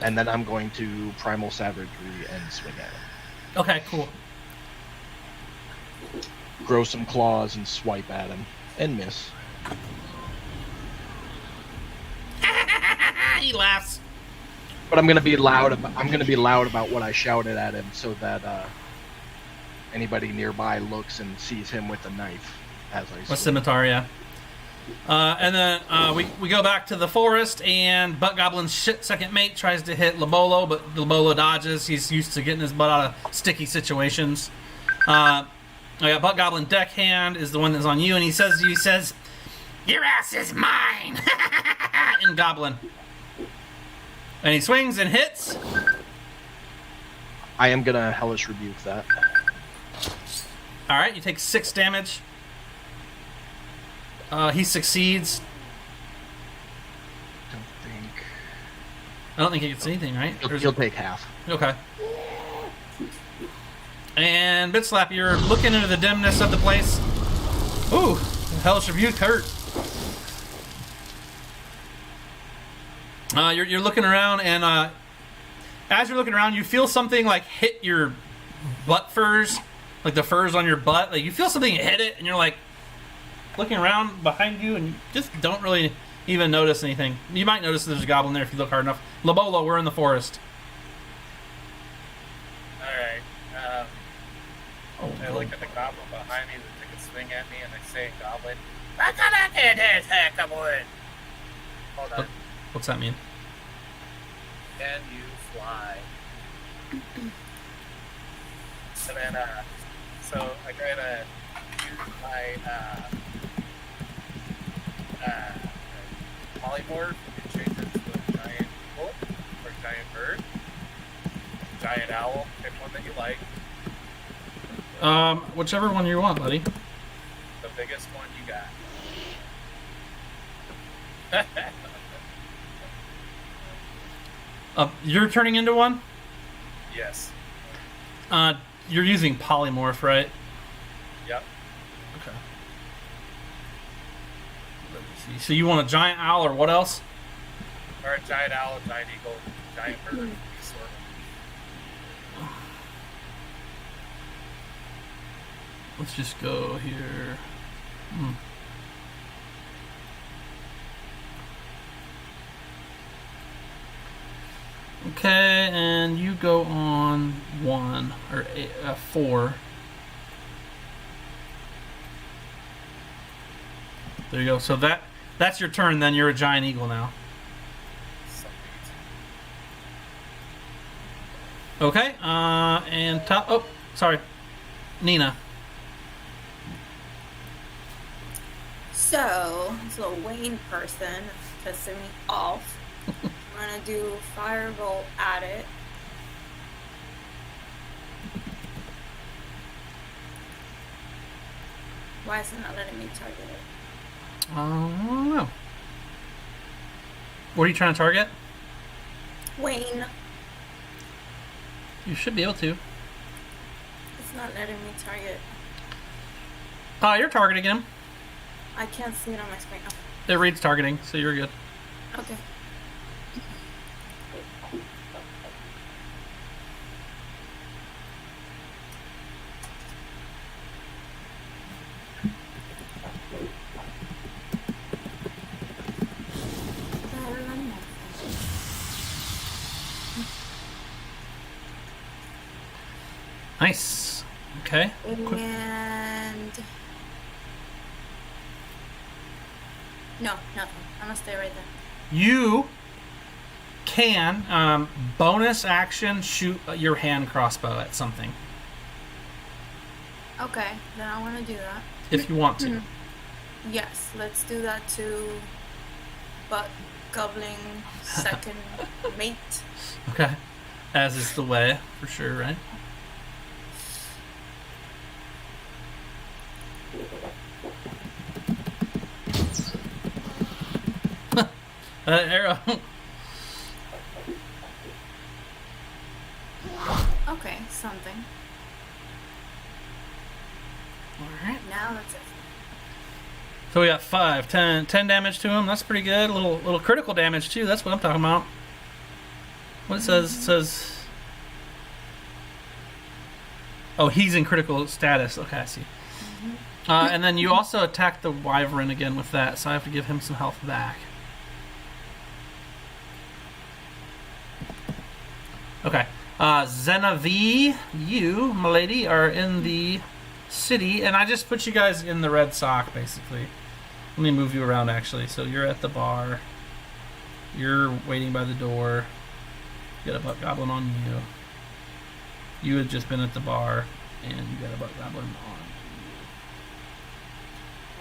And then I'm going to Primal Savagery and swing at him. Okay, cool. Grow some claws and swipe at him and miss. He laughs. But I'm gonna be loud about what I shouted at him, so that anybody nearby looks and sees him with a knife as I A swing. scimitar, yeah. And then we go back to the forest, and Butt Goblin's second mate tries to hit Lobolo, but Lobolo dodges. He's used to getting his butt out of sticky situations. I got Butt Goblin Deckhand is the one that's on you, and he says, "Your ass is mine!" in Goblin. And he swings and hits. I am gonna Hellish Rebuke that. All right, you take 6 damage. He succeeds. I don't think he gets anything, right? He'll take half. Okay. And Bitslap, you're looking into the dimness of the place. Ooh, Hellish Rebuke hurt. You're looking around, and as you're looking around, you feel something like hit your butt furs, like the furs on your butt. Like you feel something hit it, and you're like looking around behind you, and you just don't really even notice anything. You might notice there's a goblin there if you look hard enough. Lobola, we're in the forest. Alright. I look at the goblin behind me that took a swing at me, and I say in goblin, hold on. What's that mean? Can you fly? And then, so I try to use my, polymorph and change it to a giant wolf or giant bird, giant owl, pick one that you like. Whichever one you want, buddy. The biggest one you got. You're turning into one? Yes. You're using polymorph, right? Yep. Okay. Let me see. So you want a giant owl or what else? Or a giant owl, giant eagle, giant bird, sort of. Let's just go here. Okay, and you go on 1 or 4. There you go. So that's your turn. Then you're a giant eagle now. Okay. And top. Oh, sorry, Nina. So, this little Wayne person pissing me off. I'm gonna do firebolt at it. Why is it not letting me target it? I don't know. What are you trying to target? Wayne. You should be able to. It's not letting me target. You're targeting him. I can't see it on my screen. Oh, It reads targeting, so you're good. okay. Nice. Okay. And no, nothing. I'm gonna stay right there. You can bonus action shoot your hand crossbow at something Okay, then I want to do that. if you want to. Yes, let's do that to butt gobbling second mate. Okay. As is the way, for sure, right? Arrow. Okay, something. Alright. Now that's it. So we got 5, 10 damage to him. That's pretty good. A little critical damage too. That's what I'm talking about. What it says. Oh, he's in critical status. Okay, I see. And then you also attack the wyvern again with that, so I have to give him some health back. Okay. Zenavi, you, milady, are in the city, and I just put you guys in the red sock, basically. Let me move you around, actually. So you're at the bar. You're waiting by the door. You got a butt goblin on you. You had just been at the bar, and you got a butt goblin on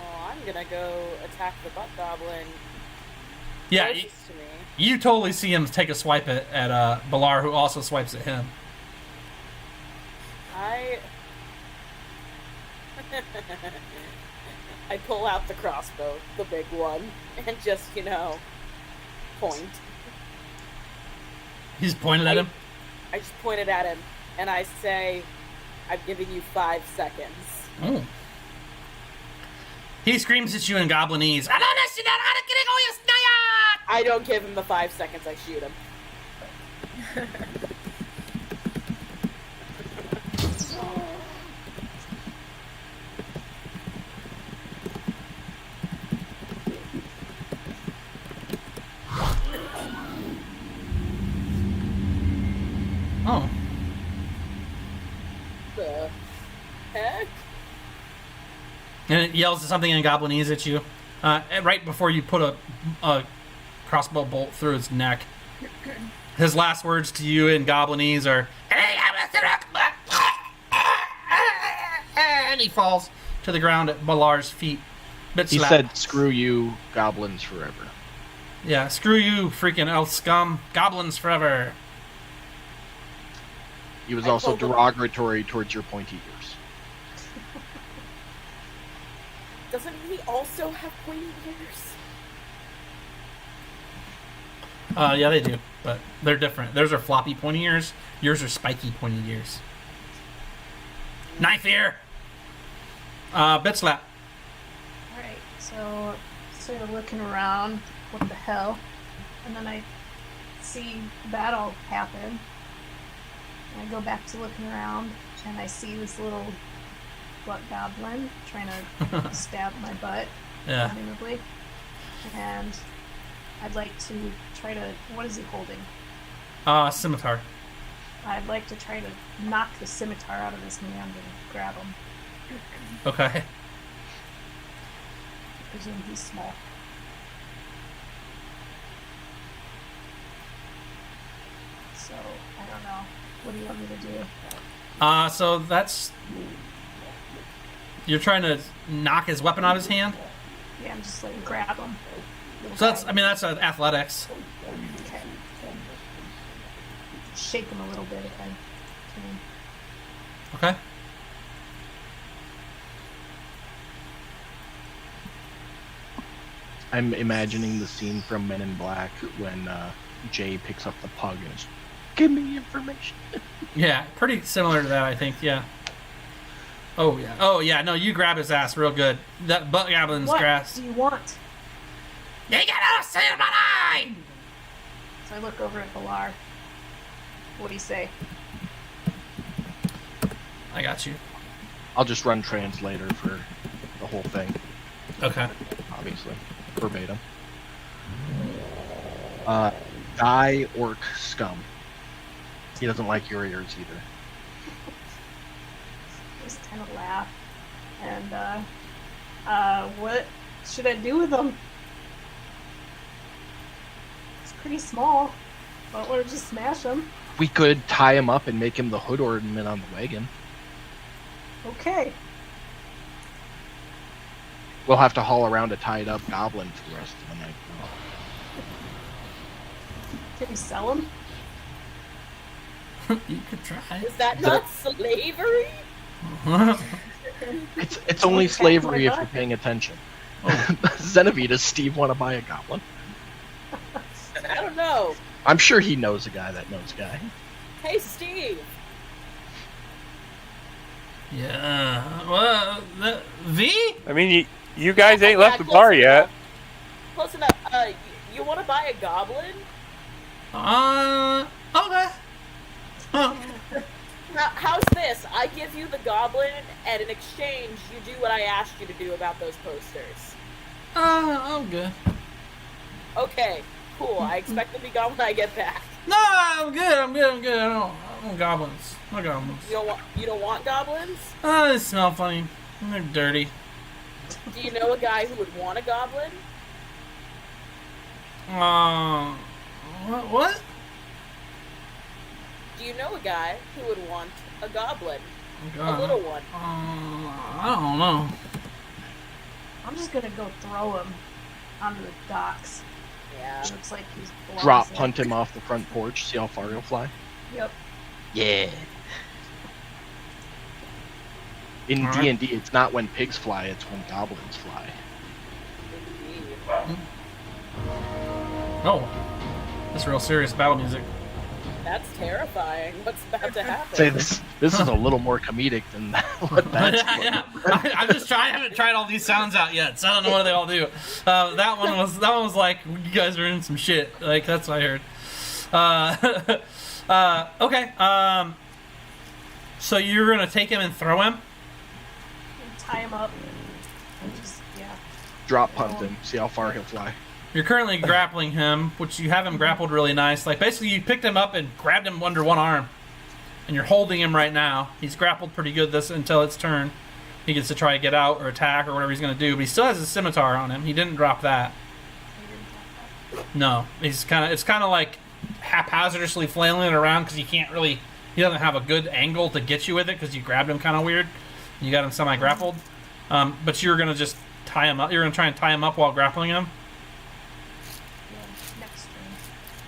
Oh, I'm gonna go attack the butt goblin. you. Yeah, closest to me. you totally see him take a swipe at Balar, who also swipes at him. I pull out the crossbow, the big one, and just, point. He's pointed at him. I just pointed at him, and I say, I'm giving you 5 seconds. Oh. He screams at you in Goblinese. I don't give him the 5 seconds, I shoot him. Oh. The heck? And it yells something in Goblinese at you. Right before you put a crossbow bolt through his neck. His last words to you in Goblinese are, and he falls to the ground at Balar's feet. He said, "Screw you, goblins forever." Yeah, screw you, freaking elf scum. Goblins forever. He was also derogatory towards your pointy ears. Doesn't he also have pointy ears? Yeah, they do, but they're different. Theirs are floppy pointy ears. Yours are spiky pointy ears. Knife ear. Bit slap. Alright, so sort of looking around, what the hell? And then I see that all happen. And I go back to looking around, and I see this little butt goblin trying to stab my butt, Yeah. presumably. And I'd like to try to... What is he holding? Scimitar. I'd like to try to knock the scimitar out of his hand and grab him. Okay. I presume he's small. So, I don't know. What do you want me to do? So that's... You're trying to knock his weapon out of his hand? Yeah, I'm just like grab him. So that's athletics. Okay. Shake him a little bit if I can. Okay. I'm imagining the scene from Men in Black when Jay picks up the pug and is, "Give me information." Yeah, pretty similar to that, I think, yeah. Oh, yeah. Oh, yeah, no, you grab his ass real good. That butt goblin's What grass. do you want? You gotta say my eye! So I look over at Balar. What do you say? I got you. I'll just run translator for the whole thing, Okay. obviously. Verbatim. Die orc scum. He doesn't like your ears either. Just kind of laugh. And, what should I do with him? He's pretty small. But we'll just smash him. We could tie him up and make him the hood ornament on the wagon. Okay. We'll have to haul around a tied up goblin for the rest of the night. Can we sell him? You could try. Is that not slavery? It's only slavery if you're paying attention. Xenovied, does Steve want to buy a goblin? I don't know. I'm sure he knows a guy that knows a guy. Hey, Steve. Yeah. Well, V? I mean, you guys ain't Yeah, left the bar close yet. enough. Close enough. You want to buy a goblin? Okay. Huh. How's this? I give you the goblin, and in exchange, you do what I asked you to do about those posters. I'm good. Okay, cool. I expect them to be gone when I get back. No, I'm good. I don't want goblins. No goblins. You don't want goblins? They smell funny. They're dirty. Do you know a guy who would want a goblin? What? Do you know a guy who would want a goblin? God. A little one. I don't know. I'm just gonna go throw him onto the docks. Yeah. It looks like he's Drop punt him off the front porch, see how far he'll fly. Yep. Yeah. In All D right. and D, it's not when pigs fly; it's when goblins fly. Indeed. Oh, that's real serious battle music. That's terrifying. What's about to happen? Say this is a little more comedic than what that's. Yeah. I'm just trying. I haven't tried all these sounds out yet, so I don't know what they all do. That one was like, you guys are in some shit. Like, that's what I heard. Okay. So you're gonna take him and throw him? And tie him up. And just, yeah. Drop punt him. See how far he'll fly. You're currently grappling him, which you have him grappled really nice. Like, basically, you picked him up and grabbed him under one arm, and you're holding him right now. He's grappled pretty good until it's turn. He gets to try to get out or attack or whatever he's going to do, but he still has his scimitar on him. He didn't drop that. No, it's kind of like haphazardly flailing it around because he doesn't have a good angle to get you with it because you grabbed him kind of weird. You got him semi-grappled, but you're going to just tie him up. You're going to try and tie him up while grappling him. Yeah, next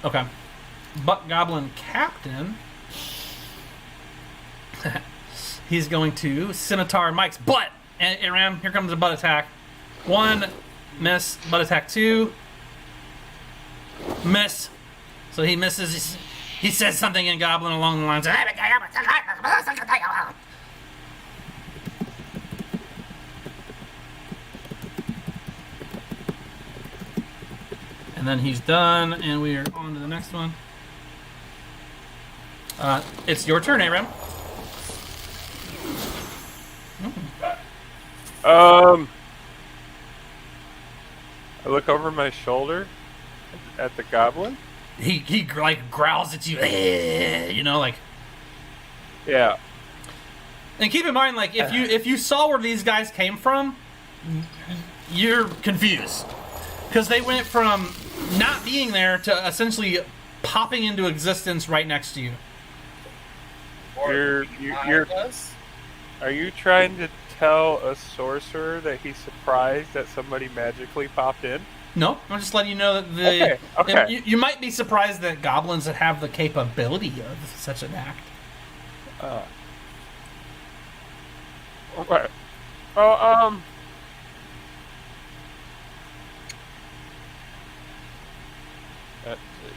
turn. Okay. Buck Goblin Captain. He's going to scimitar Mike's butt. And Aram, here comes a butt attack. 1, miss. Butt attack 2, miss. So he misses. He says something in Goblin along the lines of... And then he's done, and we are on to the next one. It's your turn, Aram. I look over my shoulder at the goblin. He like growls at you, you know, like. Yeah. And keep in mind, like, if you saw where these guys came from, you're confused because they went from not being there to essentially popping into existence right next to you. Or You're us? Are you trying to tell a sorcerer that he's surprised that somebody magically popped in? No, I'm just letting you know that Okay. you might be surprised that goblins that have the capability of such an act. Okay. Well, let's see.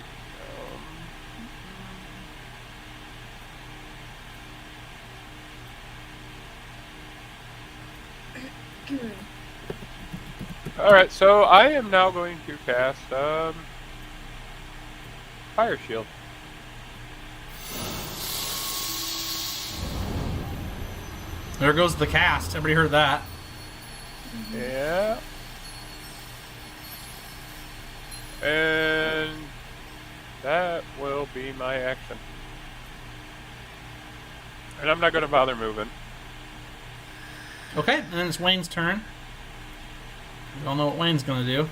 All right, so I am now going to cast Fire Shield. There goes the cast. Everybody heard that. Yeah. And that will be my action. And I'm not going to bother moving. Okay, and then it's Wayne's turn. We all know what Wayne's going to do.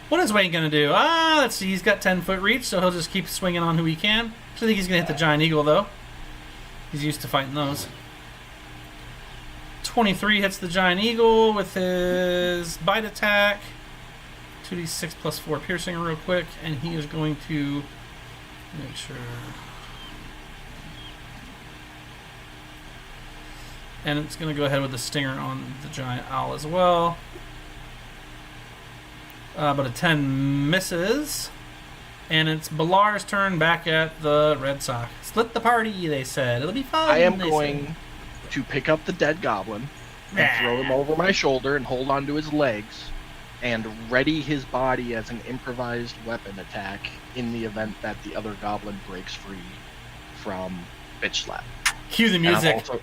What is Wayne going to do? Let's see. He's got 10-foot reach, so he'll just keep swinging on who he can. I think he's going to hit the Giant Eagle, though. He's used to fighting those. 23 hits the Giant Eagle with his bite attack. 2d6 plus 4 piercing real quick, and he is going to make sure... And it's going to go ahead with the stinger on the giant owl as well. But a 10 misses. And it's Balar's turn back at the Red Sox. Split the party, they said. It'll be fun. I am they going said. to pick up the dead goblin and Nah. throw him over my shoulder and hold onto his legs and ready his body as an improvised weapon attack in the event that the other goblin breaks free from bitch slap. Cue the And I'm music. also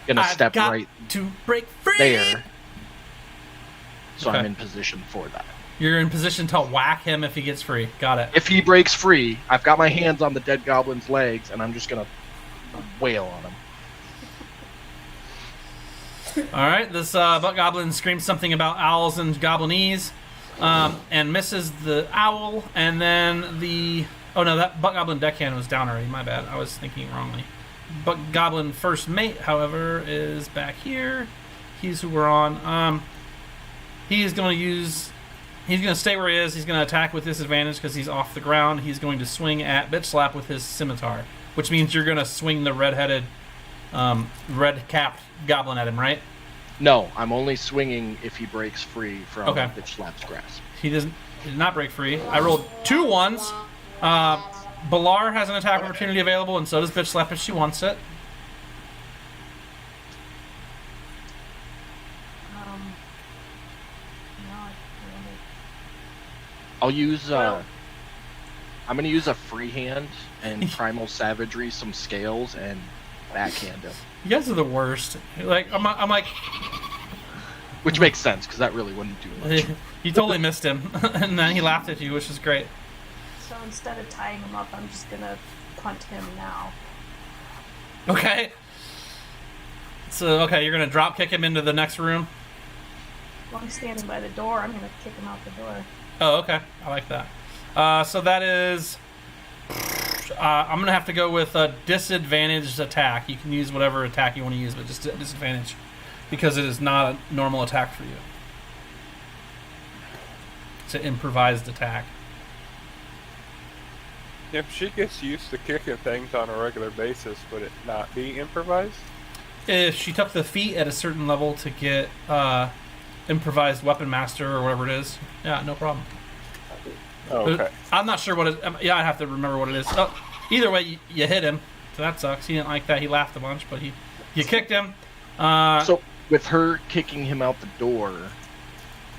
gonna I've step got right to break free. there, so Okay. I'm in position for that. You're in position to whack him if he gets free. Got it. If he breaks free, I've got my hands on the dead goblin's legs, and I'm just gonna wail on him. All right, this butt goblin screams something about owls and goblinese, and misses the owl, and then the... Oh no, that butt goblin deckhand was down already. My bad. I was thinking wrongly. Butt goblin first mate, however, is back here. He's who we're on. He's going to use... He's going to stay where he is. He's going to attack with disadvantage because he's off the ground. He's going to swing at Bitch Slap with his scimitar, which means you're going to swing the red-headed red-capped goblin at him, right? No, I'm only swinging if he breaks free from Okay. Bitch Slap's grasp. He did not break free. I rolled 2 ones. Balar has an attack opportunity available, and so does Bitch Slap if she wants it. No, I really. I'll use. I'm gonna use a free hand and primal savagery, some scales, and backhand him. You guys are the worst. Like I'm like, Which makes sense because that really wouldn't do much. you totally missed him, and then he laughed at you, which is great. So instead of tying him up, I'm just gonna punt him now. Okay. So okay, you're gonna drop kick him into the next room. While I'm standing by the door, I'm gonna kick him out the door. Oh, okay. I like that. So that is. I'm gonna have to go with a disadvantaged attack. You can use whatever attack you want to use, but just a disadvantage because it is not a normal attack for you. It's an improvised attack. If she gets used to kicking things on a regular basis, would it not be improvised? If she took the feat at a certain level to get improvised weapon master or whatever it is, yeah, no problem. Oh, okay. I'm not sure what it. Yeah, I have to remember what it is. Oh, either way, you hit him, so that sucks. He didn't like that. He laughed a bunch, but you kicked him. So with her kicking him out the door,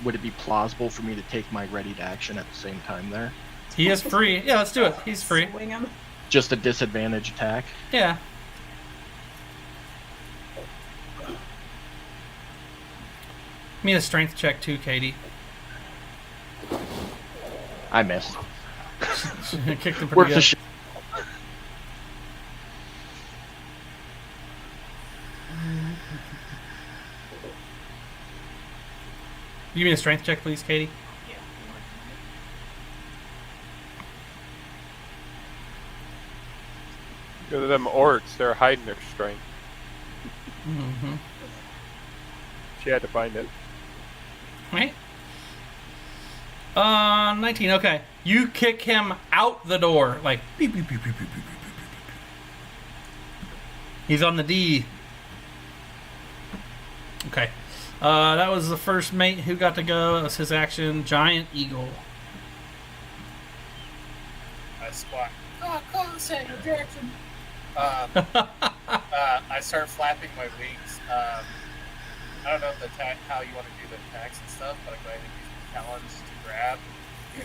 would it be plausible for me to take my ready to action at the same time there? He is free. Yeah, let's do it. He's free. Swing him. Just a disadvantage attack? Yeah. Give me a strength check too, Katie. I missed. Kicked him Worth pretty a good. shot. Give me a strength check, please, Katie. Go to them orcs, they're hiding their strength. Mm-hmm. She had to find it. Right. 19. Okay, you kick him out the door, like beep beep beep beep beep beep beep beep beep. He's on the D. Okay. That was the first mate who got to go. That was his action. Giant Eagle. I squawk. Oh, call the Samuel Jackson. I start flapping my wings. I don't know how you want to do the attacks and stuff, but I'm going to use my talons to grab.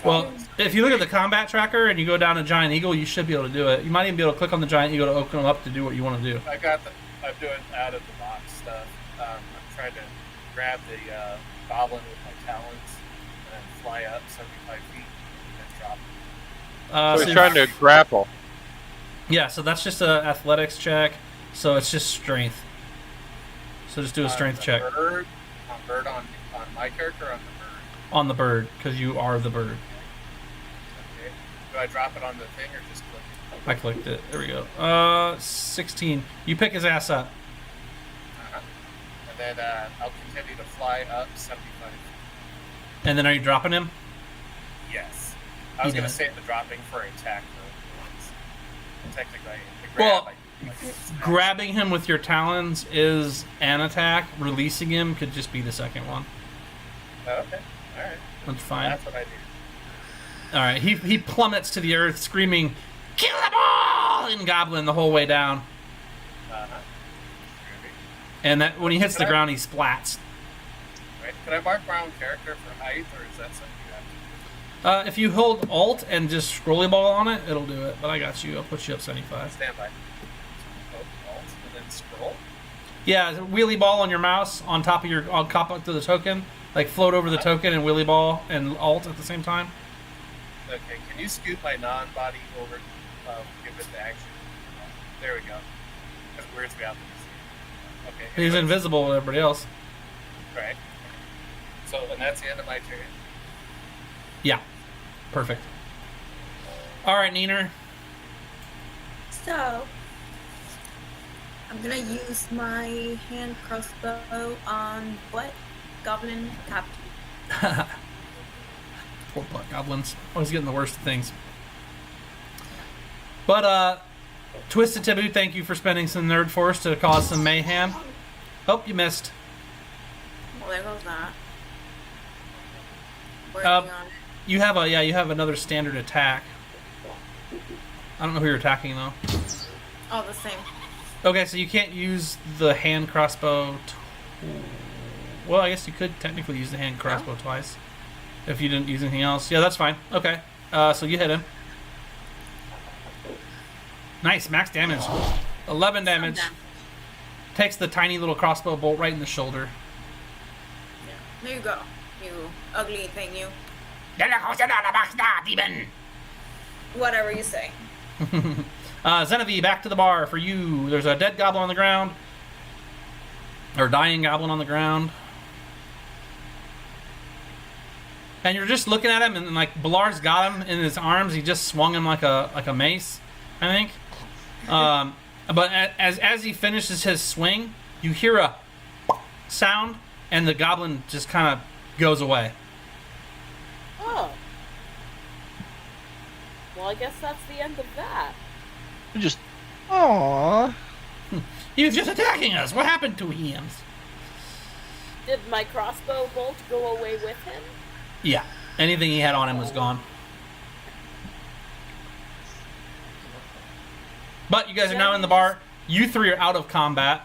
Well, if you look at the combat tracker and you go down to Giant Eagle, you should be able to do it. You might even be able to click on the Giant Eagle to open them up to do what you want to do. I'm doing out of the box stuff. I'm trying to grab the goblin with my talons and then fly up 75 feet and then drop it. So he's trying to grapple. Yeah, so that's just a athletics check. So it's just strength. So just do a strength check Bird on my character or on the bird? on the bird because you are the bird. Okay. Do I drop it on the thing or just click it? I clicked it. There we go. 16. You pick his ass up. And then I'll continue to fly up 75. And then are you dropping him? Yes. I was He going to does. save the dropping for attack though. Technically, the Well, grab, grabbing him with your talons is an attack. Releasing him could just be the second one. Oh, okay. All right. That's fine. That's what I do. All right. He plummets to the earth, screaming, "Kill them all!" in Goblin the whole way down. Uh-huh. And that when he hits the ground, he splats. Right. Can I mark my own character for height, or is that something you have to do? If you hold Alt and just scrolly ball on it, it'll do it. But I got you. I'll put you up 75. Stand by. Oh, Alt, and then scroll. Yeah, wheelie ball on your mouse on top of to the token. Like float over the token and wheelie ball and Alt at the same time. Okay. Can you scoot my non-body over? Give it the action. There we go. That weirds me out. Okay. He's anyways. invisible to everybody else. Right. So, and that's the end of my turn. Yeah. Perfect. All right, Neener. So, I'm gonna use my hand crossbow on what? Goblin captain. Poor butt goblins. Always getting the worst of things. But Twisted Taboo, thank you for spending some nerd force to cause some mayhem. Oh, you missed. Well, there goes that. Working Uh, on it. You have another standard attack. I don't know who you're attacking though. Oh, the same. Okay, so you can't use the hand crossbow. Well, I guess you could technically use the hand crossbow twice if you didn't use anything else. Yeah, that's fine. Okay, so you hit him. Nice, max damage. 11 damage. Some Takes the tiny little crossbow bolt right in the shoulder. Yeah. There you go. You ugly thing, you. Whatever you say. Xenovive, back to the bar for you. There's a dead goblin on the ground. Or dying goblin on the ground. And you're just looking at him, and like Bilar's got him in his arms. He just swung him like a mace, I think. But as he finishes his swing, you hear a sound, and the goblin just kind of goes away. Oh. Well, I guess that's the end of that. Just, aww. He was just attacking us. What happened to him? Did my crossbow bolt go away with him? Yeah, anything he had on him was gone. But you guys are now in the bar. You three are out of combat.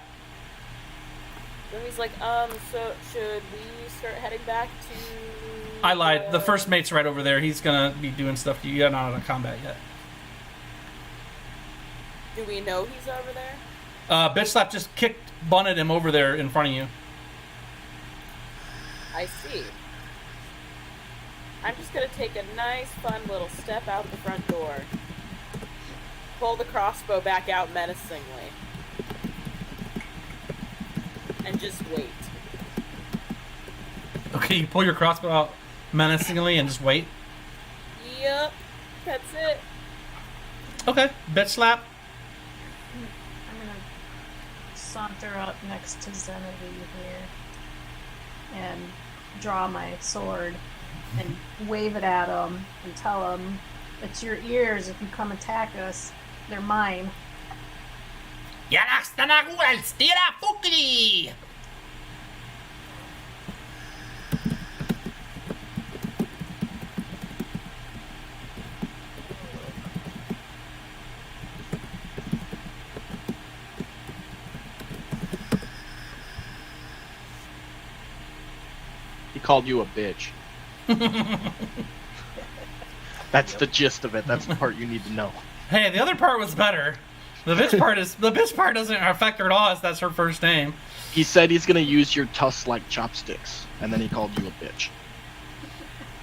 Then he's like, so should we start heading back to... I lied. The first mate's right over there. He's gonna be doing stuff to you. You're not out of combat yet. Do we know he's over there? Bitch Slap just bunted him over there in front of you. I see. I'm just gonna take a nice, fun little step out the front door. Pull the crossbow back out menacingly. And just wait. Okay, you pull your crossbow out menacingly and just wait. Yep, that's it. Okay, Bitch Slap. I'm gonna saunter up next to Xenovive here and draw my sword and wave it at him and tell him, it's your ears if you come attack us. They're mine. He called you a bitch. That's the gist of it. That's the part you need to know. Hey, the other part was better. The bitch part doesn't affect her at all, as that's her first name. He said he's gonna use your tusks like chopsticks, and then he called you a bitch.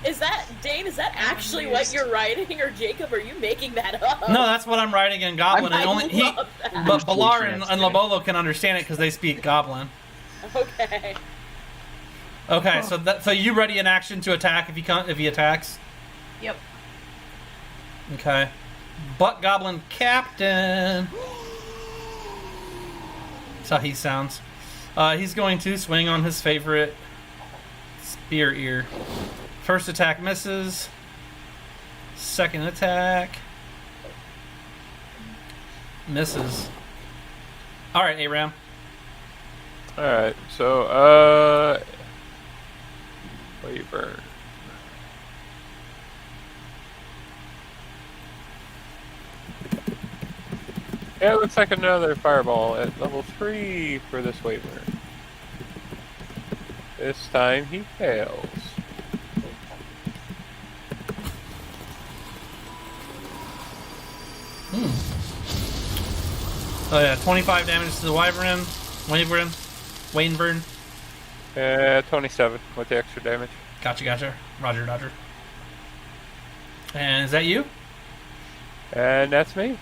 Is that, Dane, is that actually what you're writing, or Jacob, are you making that up? No, that's what I'm writing in Goblin. I And only he, love that. but Bilar and Lobolo can understand it because they speak Goblin. Okay. Okay, so you ready in action to attack if he attacks? Yep. Okay. Butt Goblin Captain. That's how he sounds. He's going to swing on his favorite spear ear. First attack misses. Second attack misses. All right, Aram. All right, so Wyvern. Yeah, it looks like another fireball at level 3 for this Wyvern. This time he fails. Oh yeah, 25 damage to the Wyvern. 27 with the extra damage. Gotcha. Roger. And is that you? And that's me.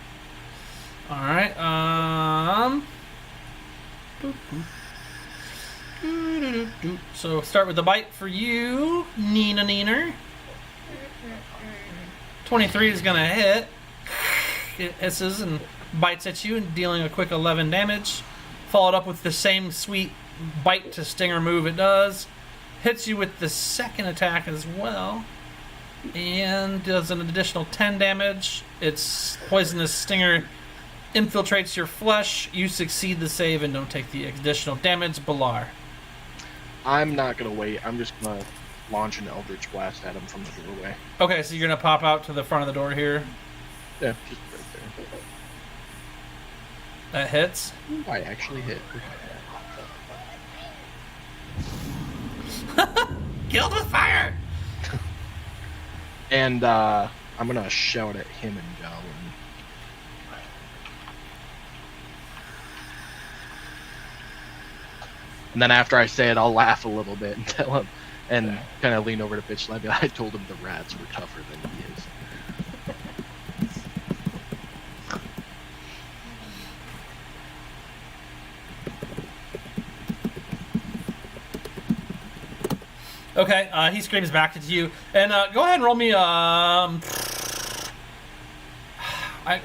Alright, so start with the bite for you, Neener. 23 is gonna hit. It hisses and bites at you, and dealing a quick 11 damage. Followed up with the same sweet bite to stinger move it does. Hits you with the second attack as well. And does an additional 10 damage. Its poisonous stinger infiltrates your flesh. You succeed the save and don't take the additional damage. Balar. I'm not gonna wait. I'm just gonna launch an Eldritch Blast at him from the doorway. Okay, so you're gonna pop out to the front of the door here. Yeah, just right there. That hits. I actually hit. Killed with fire! And I'm gonna shout at him and Goblin. And then after I say it, I'll laugh a little bit and tell him, and kind of lean over to Bitch Slap. I told him the rats were tougher than he is. Okay, he screams back at you. And go ahead and roll me...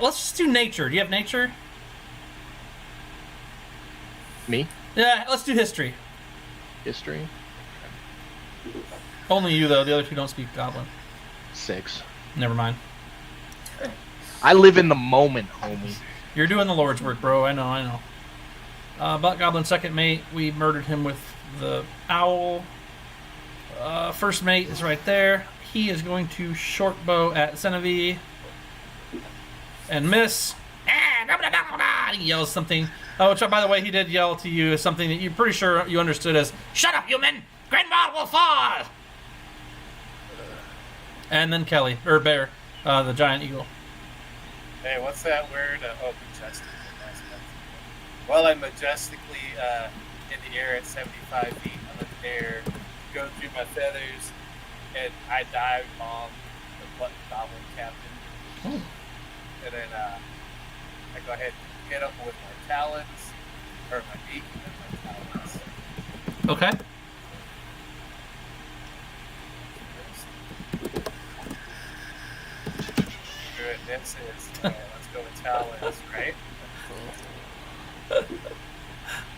let's just do nature. Do you have nature? Me? Yeah, let's do history. History? Only you, though. The other two don't speak Goblin. 6. Never mind. I live in the moment, homie. You're doing the Lord's work, bro. I know. Butt Goblin second mate, we murdered him with the owl. First mate is right there. He is going to short bow at Senevi and miss. He yells something. Which, by the way, he did yell to you something that you're pretty sure you understood as, "Shut up, human! Grandma will fall!" And then Kelly, or Bear, the giant eagle. Hey, what's that word? Majestic. Well, I'm majestically in the air at 75 feet. I'm in the air, go through my feathers, and I dive on the button goblin captain. Oh. And then I go ahead and hit him with my talons, or my beak, and then my talons. Okay. Good, this is. Let's go with talons, right?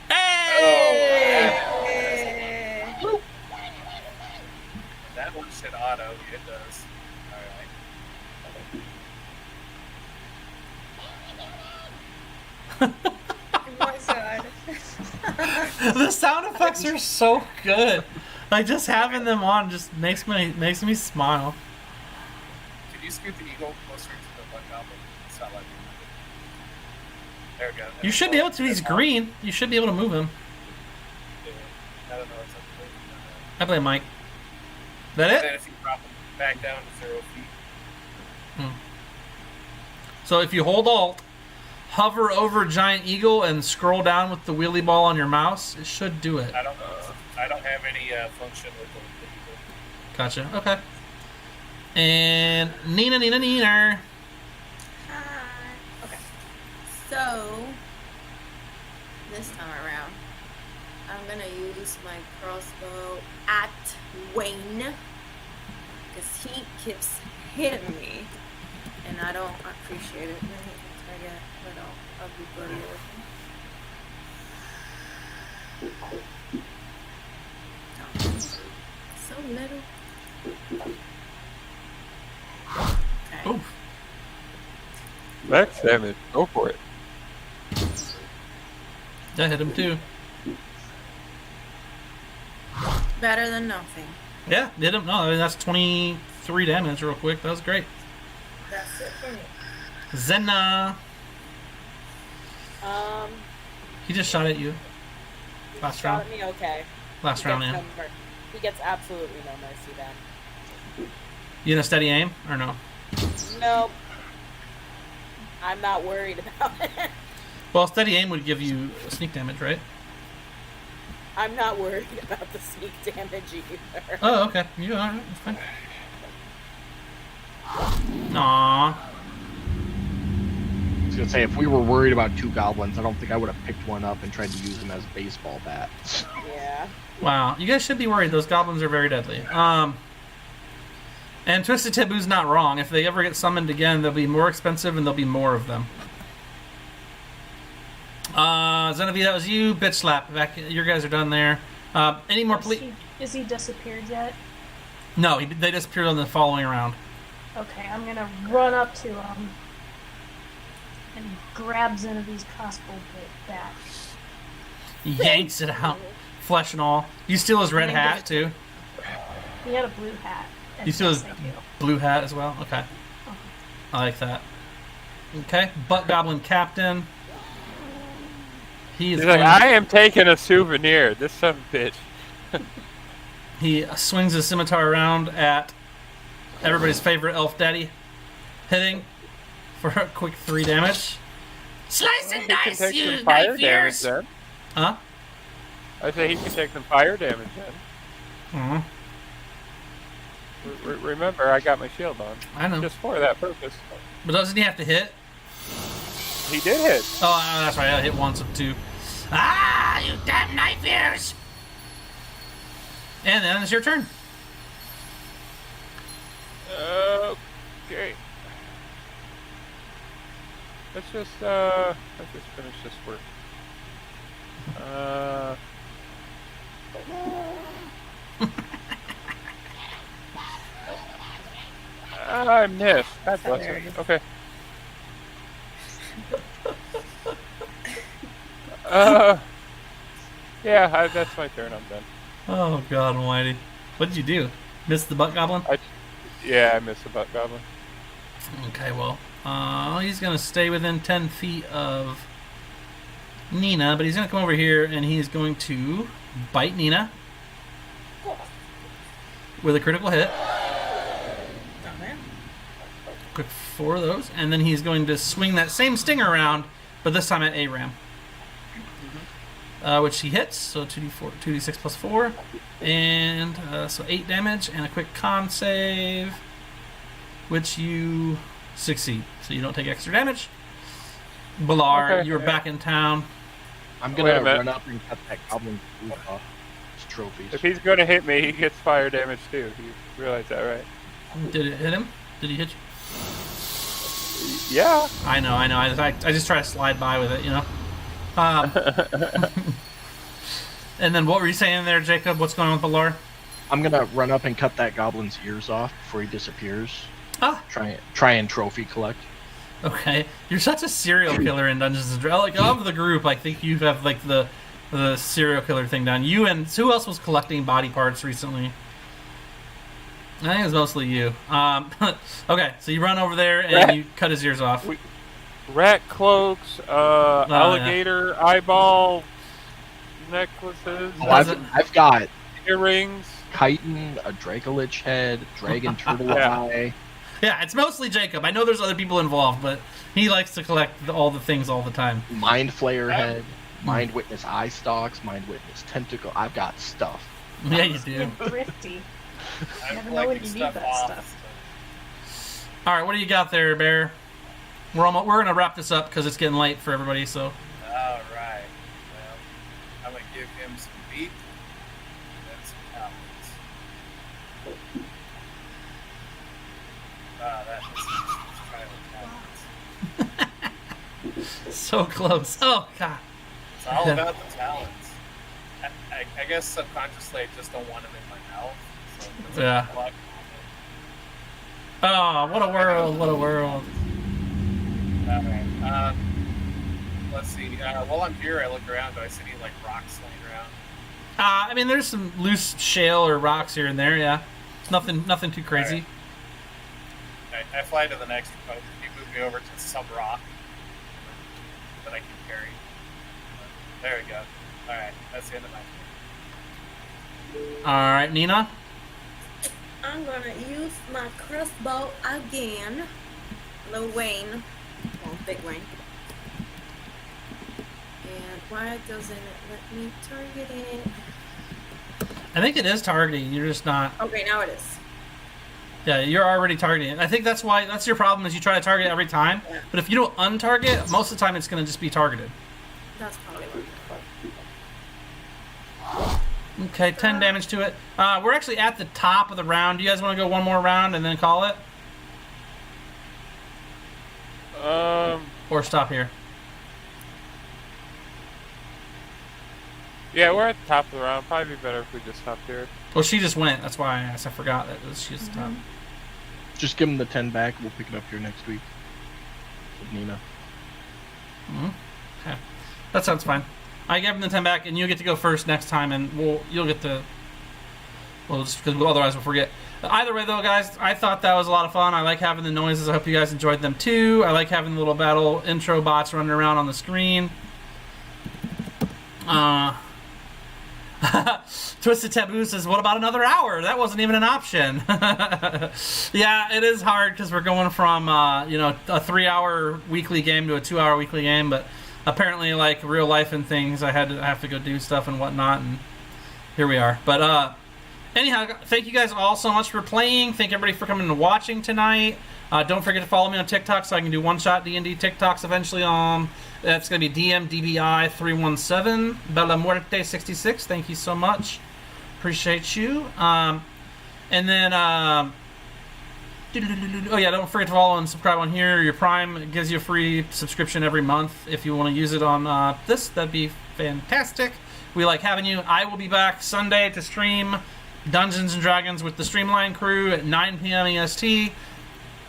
Hey! Oh, that one should auto. It does. Alright. Oh my god. The sound effects are so good. Like, just having them on just makes me smile. Can you scoot the eagle closer to the one goblin? It's not like me. There we go. You should be able to. He's green. You should be able to move him. I don't know what's up there. I play Mike. That And it? then if you drop him back down to 0 feet. So if you hold Alt, hover over Giant Eagle, and scroll down with the wheelie ball on your mouse, it should do it. I don't have any function with the eagle. Gotcha. Okay. And Nina. Hi. Okay. So, this time around, I'm gonna use my crossbow at Wayne, because he keeps hitting me, and I don't appreciate it. Let me try to, but I'll be bloody with him. So little. Okay. Oof. Max damage. Go for it. That hit him too. Better than nothing. Yeah, hit him. No, I mean, that's 23 damage real quick. That was great. That's it for me. Zena. He just shot at you. Last Shot round. at me, okay. Last round, yeah. He gets absolutely no mercy then. You in a steady aim or no? Nope. I'm not worried about it. Well, steady aim would give you sneak damage, right? I'm not worried about the sneak damage either. Oh, okay. You alright? It's fine. Aww. I was gonna say, if we were worried about 2 goblins, I don't think I would have picked one up and tried to use them as baseball bats. Yeah. Wow. You guys should be worried. Those goblins are very deadly. And Twisted Taboo's not wrong. If they ever get summoned again, they'll be more expensive and there'll be more of them. Xenovi, that was you. Bitch slap. Back. Your guys are done there. Any more Is he disappeared yet? No, they disappeared on the following round. Okay, I'm gonna run up to him and he grabs into these crossbow bat. He yanks it out, flesh and all. You steal his red hat too. He had a blue hat. You steal his Thank you. blue hat as well. Okay, I like that. Okay, Butt Goblin Captain. He's like, I am taking a souvenir. This son of a bitch. He swings his scimitar around at everybody's favorite elf daddy, hitting for a quick 3 damage. Slice and dice, you knife ears! Then. Huh? I say he can take some fire damage then. Remember, I got my shield on. I know. Just for that purpose. But doesn't he have to hit? He did hit. Oh, that's right. I hit once of 2. Ah, you damn knife ears! And then it's your turn. Okay. Let's just finish this work. I missed. God bless her. Okay. Yeah, that's my turn. I'm done. Oh, God almighty. What did you do? Miss the Butt Goblin? I missed the Butt Goblin. Okay, well, he's going to stay within 10 feet of Nina, but he's going to come over here and he's going to bite Nina with a critical hit. Quick 4 of those, and then he's going to swing that same stinger around, but this time at Aram. Which he hits, so 2d6 plus 4, and so 8 damage, and a quick con save, which you succeed, so you don't take extra damage. Balar, you're back in town. I'm gonna run up and cut that goblin's boot off his trophies. If he's gonna hit me, he gets fire damage too. You realize that, right? Did it hit him? Did he hit you? Yeah. I know. I just try to slide by with it, you know. And then what were you saying there, Jacob? What's going on with Balar? I'm gonna run up and cut that goblin's ears off before he disappears. Ah. Try and trophy collect. Okay, you're such a serial killer in Dungeons and Dragons. Like of the group, I think you have like the serial killer thing down. You and who else was collecting body parts recently? I think it was mostly you. Okay, so you run over there and you cut his ears off. Rat cloaks, alligator eyeball necklaces. Oh, I've got earrings, chitin, a Dracolich head, dragon turtle eye. Yeah, it's mostly Jacob. I know there's other people involved, but he likes to collect all the things all the time. Mind Flayer head, Mind Witness eye stalks, Mind Witness tentacle. I've got stuff. Yeah, you do. Thrifty. I'm never know when you collecting need stuff that off. stuff. All right, what do you got there, Bear? We're gonna wrap this up because it's getting late for everybody. So. All right. Well, I'm gonna give him some beef and some talents. That was talents. So close. Oh God. It's all about the talents. I guess subconsciously I just don't want him in my mouth. So that's Yeah. luck. Oh, what a world! What a world! Alright. Let's see. While I'm here, I look around. Do I see any like rocks laying around? I mean, there's some loose shale or rocks here and there. Yeah, nothing too crazy. Right. I fly to the next one. You move me over to some rock that I can carry. There we go. Alright, that's the end of my turn. All right, Nina. I'm gonna use my crossbow again. Little Wayne. Well, Big Wayne. And why doesn't it let me target it? I think it is targeting. You're just not. Okay, now it is. Yeah, you're already targeting it. I think that's why. That's your problem is you try to target it every time. Yeah. But if you don't untarget, most of the time it's going to just be targeted. That's probably what. Okay, 10 damage to it. We're actually at the top of the round. Do you guys want to go one more round and then call it? Or stop here? Yeah, we're at the top of the round. Probably be better if we just stopped here. Well, she just went. That's why I forgot that she's the top. Just give him the 10 back. We'll pick it up here next week with Nina. Okay, that sounds fine. I give him the 10 back, and you get to go first next time, and you'll get to. Well, just because otherwise we'll forget. Either way, though, guys, I thought that was a lot of fun. I like having the noises. I hope you guys enjoyed them too. I like having the little battle intro bots running around on the screen. Twisted Taboo says, "What about another hour? That wasn't even an option." Yeah, it is hard because we're going from a 3-hour weekly game to a 2-hour weekly game, but apparently, like real life and things, I have to go do stuff and whatnot, and here we are. But anyhow, thank you guys all so much for playing. Thank everybody for coming and watching tonight. Don't forget to follow me on TikTok so I can do one-shot D&D TikToks eventually. That's going to be DMDBI317, Bella Muerte 66. Thank you so much. Appreciate you. And then, oh yeah, don't forget to follow and subscribe on here. Your Prime gives you a free subscription every month. If you want to use it on this, that'd be fantastic. We like having you. I will be back Sunday to stream Dungeons & Dragons with the Streamlined crew at 9 p.m. EST.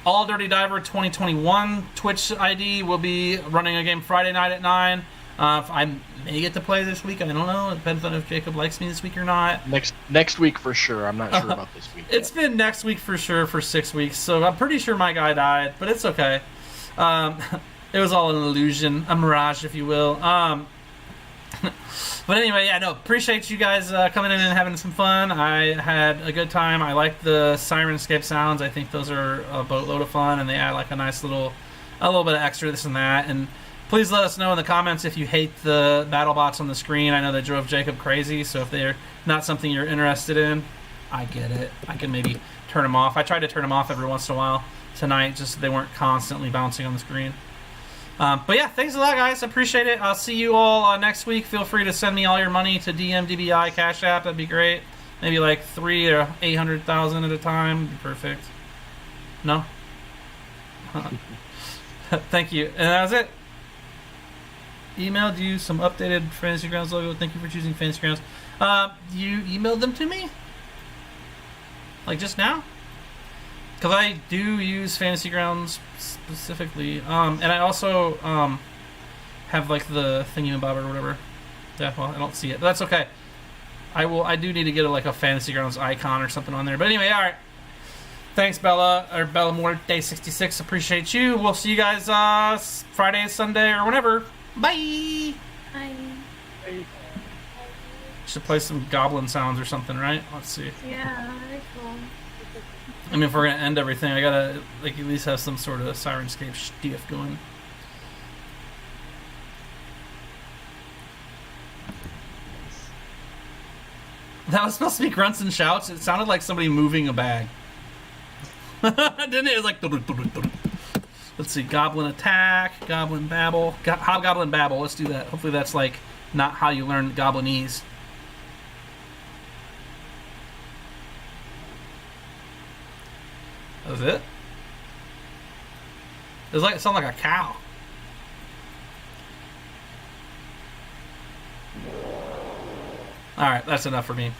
All Dirty Diver 2021 Twitch ID will be running a game Friday night at 9. I may get to play this week. I don't know. It depends on if Jacob likes me this week or not. Next week for sure. I'm not sure about this week. It's been next week for sure for 6 weeks, so I'm pretty sure my guy died, but it's okay. It was all an illusion, a mirage, if you will. But anyway, yeah, no, appreciate you guys coming in and having some fun. I had a good time. I like the Sirenscape sounds. I think those are a boatload of fun, and they add like a little bit of extra this and that. And please let us know in the comments if you hate the battle bots on the screen. I know they drove Jacob crazy, so if they're not something you're interested in, I get it. I can maybe turn them off. I tried to turn them off every once in a while tonight, just so they weren't constantly bouncing on the screen. But yeah, thanks a lot, guys. Appreciate it. I'll see you all next week. Feel free to send me all your money to DMDBI Cash App. That'd be great. Maybe like 3 or 800,000 at a time. Be perfect. No? Thank you. And that was it. Emailed you some updated Fantasy Grounds logo. Thank you for choosing Fantasy Grounds. You emailed them to me? Like just now? Because I do use Fantasy Grounds specifically, and I also have like the thingy-mabobber or whatever. Yeah, well, I don't see it, but that's okay. I do need to get like a Fantasy Grounds icon or something on there. But anyway, all right. Thanks, Bella Muerte 66. Appreciate you. We'll see you guys Friday, Sunday, or whenever. Bye. Bye. Should play some goblin sounds or something, right? Let's see. Yeah, very cool. I mean, if we're gonna end everything, I gotta like at least have some sort of Sirenscape stuff going. That was supposed to be grunts and shouts. It sounded like somebody moving a bag. Didn't it? It was like. Let's see. Goblin attack. Goblin babble. Hobgoblin babble. Let's do that. Hopefully that's like not how you learn Goblinese. That was it? It sounded like a cow. Alright, that's enough for me.